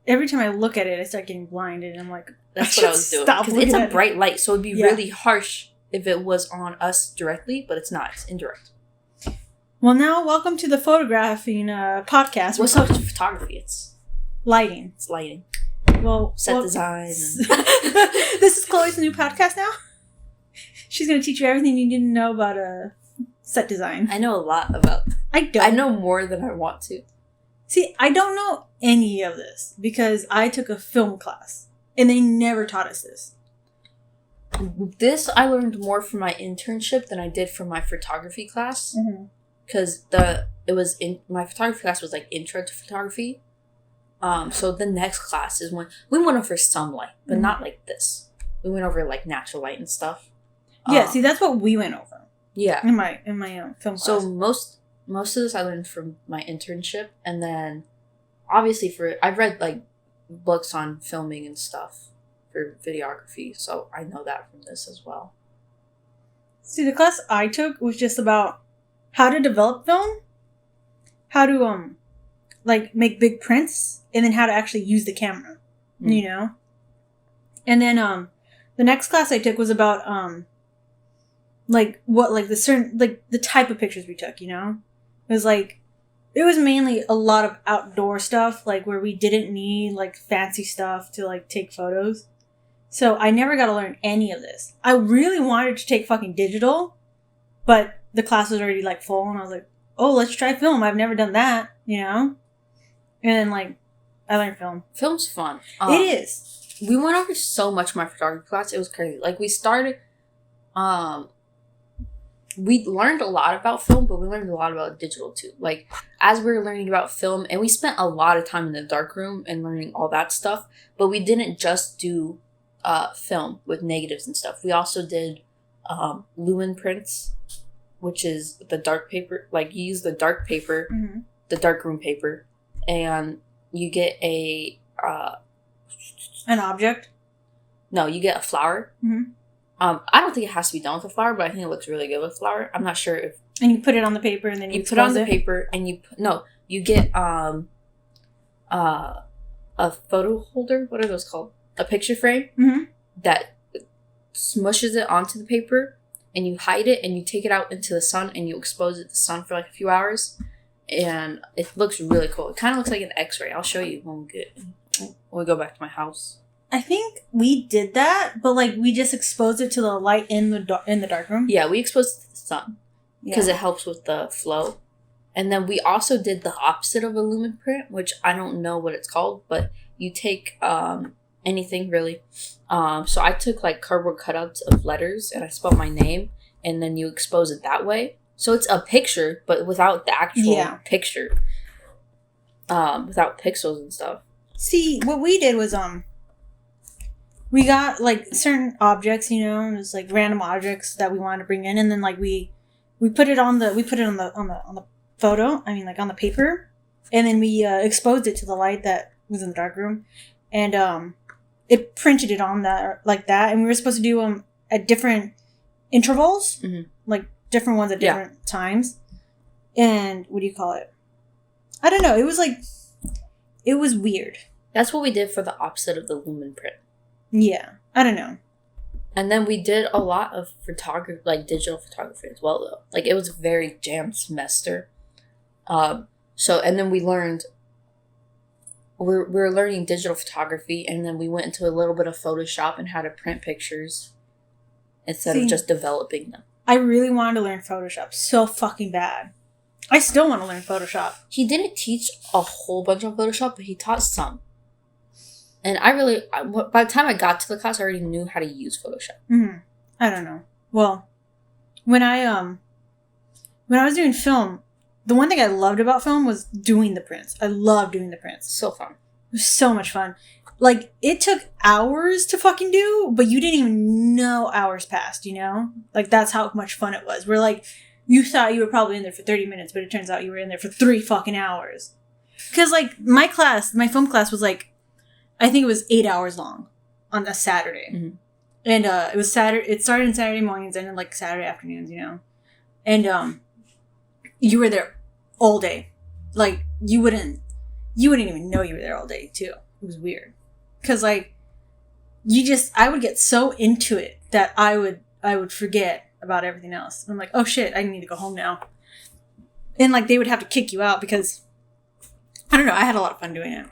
Speaker 2: Every time I look at it, I start getting blinded, and I'm like,
Speaker 1: That's
Speaker 2: I
Speaker 1: what I
Speaker 2: should
Speaker 1: was doing.
Speaker 2: stop
Speaker 1: Because it's
Speaker 2: looking
Speaker 1: a
Speaker 2: at it.
Speaker 1: bright light, so it'd be
Speaker 2: Yeah.
Speaker 1: really harsh if it was on us directly, but it's not. It's indirect.
Speaker 2: Well, now, welcome to the photographing podcast.
Speaker 1: What's up with photography? It's
Speaker 2: Lighting.
Speaker 1: lighting.
Speaker 2: Well,
Speaker 1: Set design. And
Speaker 2: This is Chloe's new podcast now? She's going to teach you everything you need to know about set design.
Speaker 1: I know a lot about...
Speaker 2: I don't.
Speaker 1: I know more than I want to.
Speaker 2: See, I don't know any of this because I took a film class and they never taught us this.
Speaker 1: This I learned more from my internship than I did from my photography class. Because my photography class was like intro to photography. So the next class is when we went over sunlight, but not like this. We went over like natural light and stuff.
Speaker 2: Yeah, see, that's what we went over.
Speaker 1: Yeah,
Speaker 2: in my film class.
Speaker 1: So most of this I learned from my internship, and then obviously I've read like books on filming and stuff for videography, so I know that from this as well.
Speaker 2: See, the class I took was just about how to develop film, how to like make big prints, and then how to actually use the camera, you know. And then the next class I took was about like what like the certain like the type of pictures we took, you know. It was mainly a lot of outdoor stuff, like where we didn't need like fancy stuff to like take photos. So I never got to learn any of this. I really wanted to take fucking digital, but the class was already like full, and I was like, oh, let's try film. I've never done that, you know? And then like, I learned film.
Speaker 1: Film's fun.
Speaker 2: It is.
Speaker 1: We went over so much in my photography class. It was crazy. Like we started, we learned a lot about film, but we learned a lot about digital too. Like as we were learning about film, and we spent a lot of time in the darkroom and learning all that stuff, but we didn't just do film with negatives and stuff. We also did lumen prints, which is the dark paper. Like you use the dark paper, the darkroom paper, and you get
Speaker 2: an object.
Speaker 1: No, you get a flower. I don't think it has to be done with a flower, but I think it looks really good with flower. I'm not sure if...
Speaker 2: And you put it on the paper and then you
Speaker 1: put it on the paper and you get a photo holder. What are those called? A picture frame that smushes it onto the paper, and you hide it and you take it out into the sun and you expose it to the sun for like a few hours, and it looks really cool. It kind of looks like an X-ray. I'll show you when we go back to my house.
Speaker 2: I think we did that, but like we just exposed it to the light in the dark room.
Speaker 1: Yeah, we exposed it to the sun because it helps with the flow. And then we also did the opposite of a lumen print, which I don't know what it's called, but you take anything really. So I took like cardboard cutouts of letters and I spelled my name, and then you expose it that way. So it's a picture, but without the actual picture, without pixels and stuff.
Speaker 2: See, what we did was we got like certain objects, you know, and it was like random objects that we wanted to bring in, and then like we put it on the photo. I mean, like on the paper, and then we exposed it to the light that was in the dark room, and it printed it on that like that, and we were supposed to do them at different intervals, like different ones at different times. And what do you call it? I don't know. It was weird.
Speaker 1: That's what we did for the opposite of the lumen print.
Speaker 2: Yeah, I don't know.
Speaker 1: And then we did a lot of photography, like digital photography as well, though. Like it was a very jammed semester. And then we learned, we're learning digital photography, and then we went into a little bit of Photoshop and how to print pictures instead of just developing them.
Speaker 2: I really wanted to learn Photoshop so fucking bad. I still want to learn Photoshop.
Speaker 1: He didn't teach a whole bunch on Photoshop, but he taught some. And by the time I got to the class, I already knew how to use Photoshop.
Speaker 2: I don't know. Well, when I was doing film, the one thing I loved about film was doing the prints. I loved doing the prints.
Speaker 1: So fun.
Speaker 2: It was so much fun. Like, it took hours to fucking do, but you didn't even know hours passed, you know? Like, that's how much fun it was. Where, like, you thought you were probably in there for 30 minutes, but it turns out you were in there for 3 fucking hours. Because, like, my film class was, like, I think it was 8 hours long on a Saturday. And it was Saturday. It started on Saturday mornings and then like Saturday afternoons, you know. And you were there all day. Like you wouldn't even know you were there all day too. It was weird. Cuz like I would get so into it that I would forget about everything else. I'm like, "Oh shit, I need to go home now." And like they would have to kick you out because I don't know, I had a lot of fun doing it.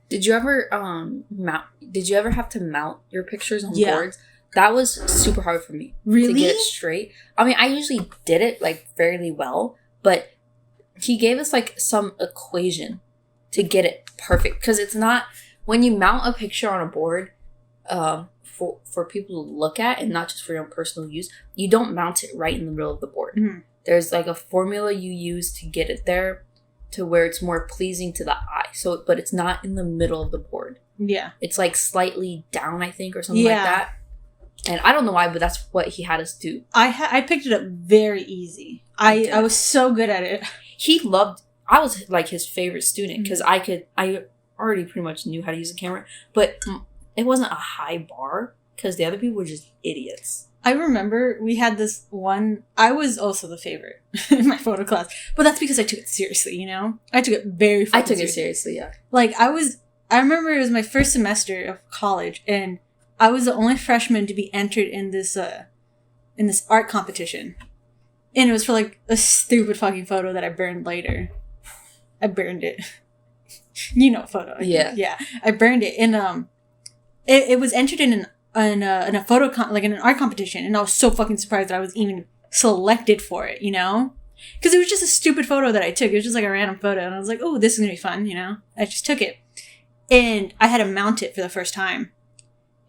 Speaker 1: Did you ever have to mount your pictures on boards? That was super hard for me.
Speaker 2: Really?
Speaker 1: To get it straight. I mean, I usually did it, like, fairly well, but he gave us, like, some equation to get it perfect. Because it's not... When you mount a picture on a board for people to look at and not just for your own personal use, you don't mount it right in the middle of the board. Mm-hmm. There's, like, a formula you use to get it there to where it's more pleasing to the eye. So, but it's not in the middle of the board.
Speaker 2: Yeah.
Speaker 1: It's, like, slightly down, I think, or something like that. And I don't know why, but that's what he had us do.
Speaker 2: I picked it up very easy. I was so good at it.
Speaker 1: I was like his favorite student because I already pretty much knew how to use a camera, but it wasn't a high bar because the other people were just idiots.
Speaker 2: I remember we had this one, I was also the favorite in my photo class, but that's because I took it seriously, you know? I took it very seriously.
Speaker 1: I took it seriously, yeah.
Speaker 2: Like I remember it was my first semester of college and I was the only freshman to be entered in this art competition. And it was for like a stupid fucking photo that I burned later. I burned it. You know, photo.
Speaker 1: Yeah.
Speaker 2: Yeah. I burned it. And it was entered in a photo like in an art competition, and I was so fucking surprised that I was even selected for it, you know? Because it was just a stupid photo that I took. It was just like a random photo, and I was like, oh, this is gonna be fun, you know? I just took it. And I had to mount it for the first time.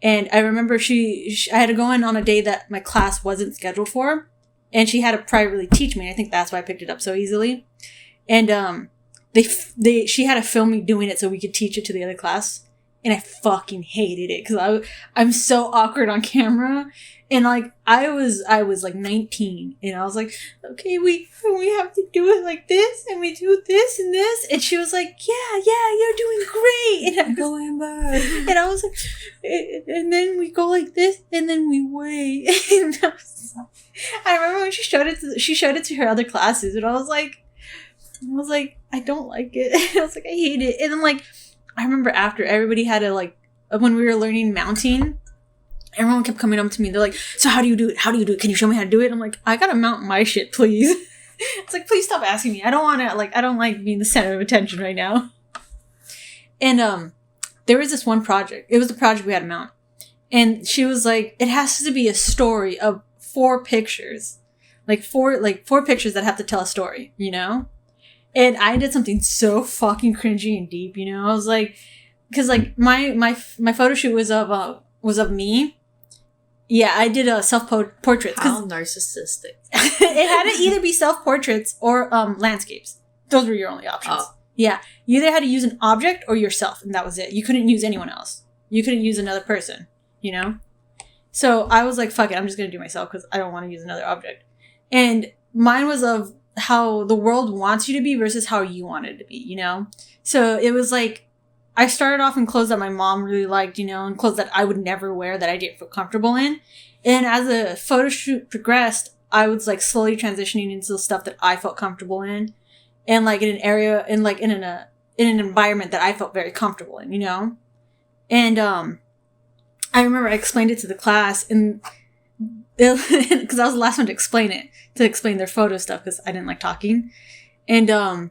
Speaker 2: And I remember I had to go in on a day that my class wasn't scheduled for, and she had to privately teach me. I think that's why I picked it up so easily. And she had to film me doing it so we could teach it to the other class. And I fucking hated it because I'm so awkward on camera. And like I was like 19 and I was like, okay, we have to do it like this and we do this and this. And she was like, yeah, you're doing great. And I go Amber. And I was like, and then we go like this and then we wait. And I remember when she showed it to her other classes and I was like, I don't like it. I was like, I hate it. And then like, I remember after everybody had to like, when we were learning mounting, everyone kept coming up to me. They're like, so how do you do it? How do you do it? Can you show me how to do it? I'm like, I gotta mount my shit, please. It's like, please stop asking me. I don't want to, like, I don't like being the center of attention right now. And there was this one project. It was the project we had to mount. And she was like, it has to be a story of 4 pictures. Like four pictures that have to tell a story, you know? And I did something so fucking cringy and deep, you know? I was like, because like my photo shoot was of me. Yeah, I did self-portraits.
Speaker 1: How narcissistic.
Speaker 2: It had to either be self-portraits or landscapes. Those were your only options. Oh. Yeah, you either had to use an object or yourself, and that was it. You couldn't use anyone else. You couldn't use another person, you know? So I was like, fuck it, I'm just going to do myself because I don't want to use another object. And mine was of how the world wants you to be versus how you wanted to be, you know? So it was like, I started off in clothes that my mom really liked, you know, and clothes that I would never wear that I didn't feel comfortable in. And as the photo shoot progressed, I was like slowly transitioning into the stuff that I felt comfortable in. And like in an area, in an environment that I felt very comfortable in, you know? And I remember I explained it to the class and because I was the last one to explain their photo stuff because I didn't like talking. And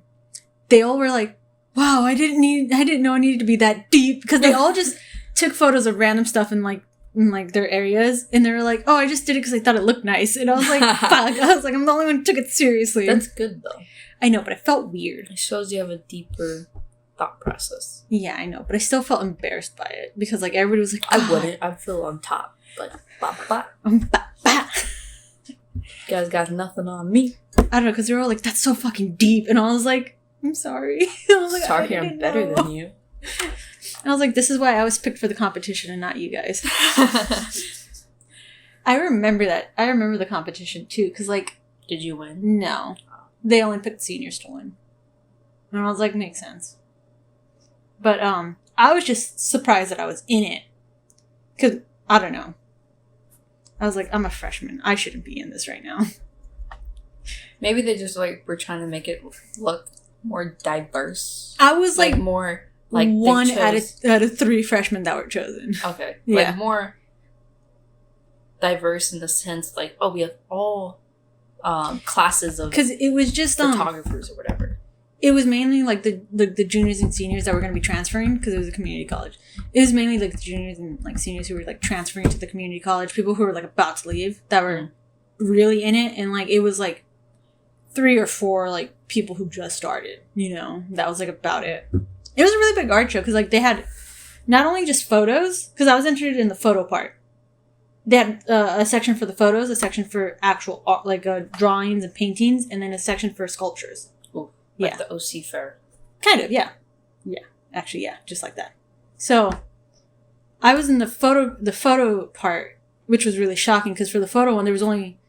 Speaker 2: they all were like, wow, I didn't know I needed to be that deep because they all just took photos of random stuff in their areas. And they were like, oh, I just did it because I thought it looked nice. And I was like, fuck. I was like, I'm the only one who took it seriously.
Speaker 1: That's good though.
Speaker 2: I know, but it felt weird.
Speaker 1: It shows you have a deeper thought process.
Speaker 2: Yeah, I know, but I still felt embarrassed by it because like everybody was like, oh.
Speaker 1: I wouldn't. I'd feel on top, but you guys got nothing on me.
Speaker 2: I don't know, because they were all like, that's so fucking deep. And I was like, I'm sorry. I was like,
Speaker 1: sorry, I'm better than you.
Speaker 2: I was like, this is why I was picked for the competition and not you guys. I remember that. I remember the competition too, because like...
Speaker 1: Did you win?
Speaker 2: No. They only picked seniors to win. And I was like, makes sense. But I was just surprised that I was in it. Because, I don't know. I was like, I'm a freshman. I shouldn't be in this right now.
Speaker 1: Maybe they just like were trying to make it look more diverse.
Speaker 2: I was like
Speaker 1: more like
Speaker 2: one out of 3 freshmen that were chosen.
Speaker 1: Okay. Yeah. Like more diverse in the sense like, oh, we have all classes of
Speaker 2: because it was just
Speaker 1: photographers or whatever.
Speaker 2: it was mainly like the juniors and seniors that were going to be transferring because it was a community college. It was mainly like the juniors and like seniors who were like transferring to the community college, people who were like about to leave that were really in it, and like it was like 3 or 4 like people who just started, you know. That was like about it. It was a really big art show because like they had not only just photos, because I was interested in the photo part. They had a section for the photos, a section for actual art, like drawings and paintings, and then a section for sculptures.
Speaker 1: Like the OC fair.
Speaker 2: Kind of, yeah. Yeah. Actually, yeah. Just like that. So, I was in the photo part, which was really shocking, because for the photo one, there was only,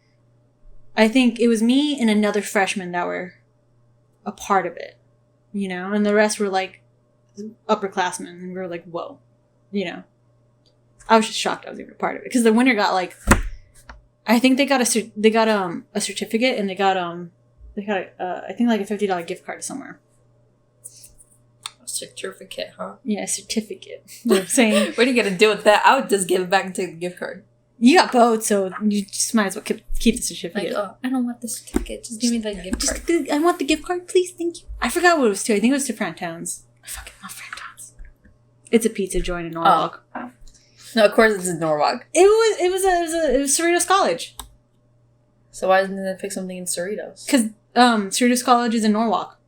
Speaker 2: I think it was me and another freshman that were a part of it, you know? And the rest were, like, upperclassmen, and we were like, whoa, you know? I was just shocked I was even a part of it, because the winner got, like, I think they got a certificate, and they got I think like a $50 gift card somewhere.
Speaker 1: A certificate, huh?
Speaker 2: Yeah, a certificate. You know what I'm saying?
Speaker 1: What are you gonna do with that? I would just give it back and take the gift card.
Speaker 2: You got both, so you just might as well keep the certificate.
Speaker 1: Like, oh, I don't want the certificate. Just give me the gift card.
Speaker 2: I want the gift card, please. Thank you. I forgot what it was to. I think it was to Frantowns. I fucking love Frantowns. It's a pizza joint in Norwalk.
Speaker 1: Oh. No, of course it's in Norwalk.
Speaker 2: It was Cerritos College.
Speaker 1: So why didn't they pick something in Cerritos?
Speaker 2: Because Cerritos College is in Norwalk.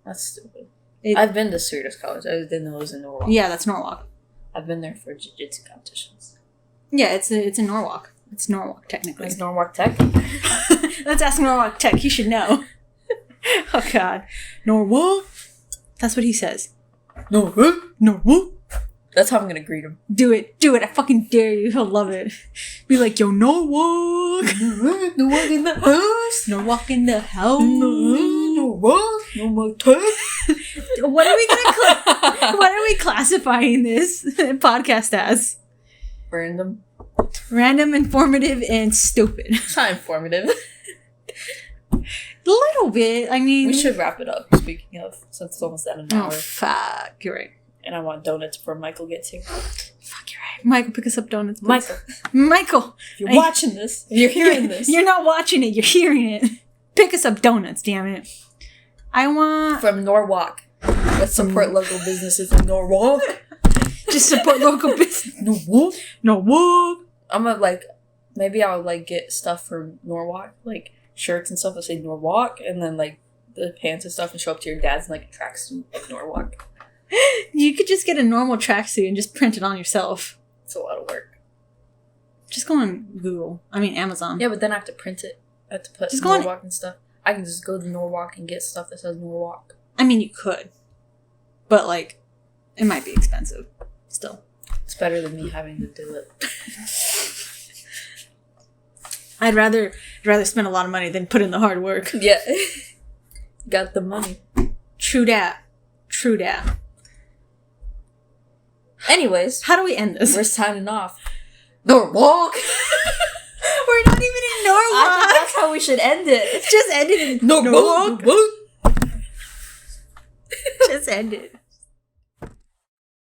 Speaker 1: That's stupid. I've been to Cerritos College. I didn't know it was in Norwalk.
Speaker 2: Yeah, that's Norwalk.
Speaker 1: I've been there for jiu-jitsu competitions.
Speaker 2: Yeah, it's in Norwalk. It's Norwalk, technically.
Speaker 1: It's Norwalk Tech?
Speaker 2: Let's ask Norwalk Tech. He should know. Oh, God. Norwalk? That's what he says.
Speaker 1: Norwalk?
Speaker 2: Norwalk?
Speaker 1: That's how I'm going to greet him.
Speaker 2: Do it. I fucking dare you. He'll love it. Be like, yo, Norwalk.
Speaker 1: Norwalk in the house.
Speaker 2: Norwalk in the house.
Speaker 1: Norwalk. Norwalk Tech.
Speaker 2: What are we classifying this podcast as? Random, informative, and stupid.
Speaker 1: It's not informative.
Speaker 2: A little bit. I mean,
Speaker 1: we should wrap it up. Speaking of, since it's almost at an hour.
Speaker 2: Oh, fuck. You're right.
Speaker 1: And I want donuts before Michael gets here.
Speaker 2: Fuck, you're right. Michael, pick us up donuts, please.
Speaker 1: Michael. If you're watching this, if you're hearing this.
Speaker 2: You're not watching it, you're hearing it. Pick us up donuts, damn it. I want...
Speaker 1: From Norwalk. Let's support local businesses in Norwalk.
Speaker 2: Just support local business. Norwalk.
Speaker 1: I'm gonna, like... Maybe I'll, like, get stuff from Norwalk. Like, shirts and stuff that say Norwalk. And then, like, the pants and stuff and show up to your dad's in, like, a tracksuit of Norwalk.
Speaker 2: You could just get a normal tracksuit and just print it on yourself.
Speaker 1: It's a lot of work.
Speaker 2: Just go on Amazon.
Speaker 1: Yeah, but then I have to print it. I have to put just Norwalk and stuff. I can just go to Norwalk and get stuff that says Norwalk.
Speaker 2: I mean, you could. But, like, it might be expensive. Still.
Speaker 1: It's better than me having to do it.
Speaker 2: I'd rather spend a lot of money than put in the hard work.
Speaker 1: Yeah. Got the money.
Speaker 2: True dat.
Speaker 1: Anyways,
Speaker 2: how do we end this?
Speaker 1: We're signing off. Norwalk.
Speaker 2: We're not even in Norwalk.
Speaker 1: I think that's how we should end it.
Speaker 2: Just end it in Norwalk. Just end it.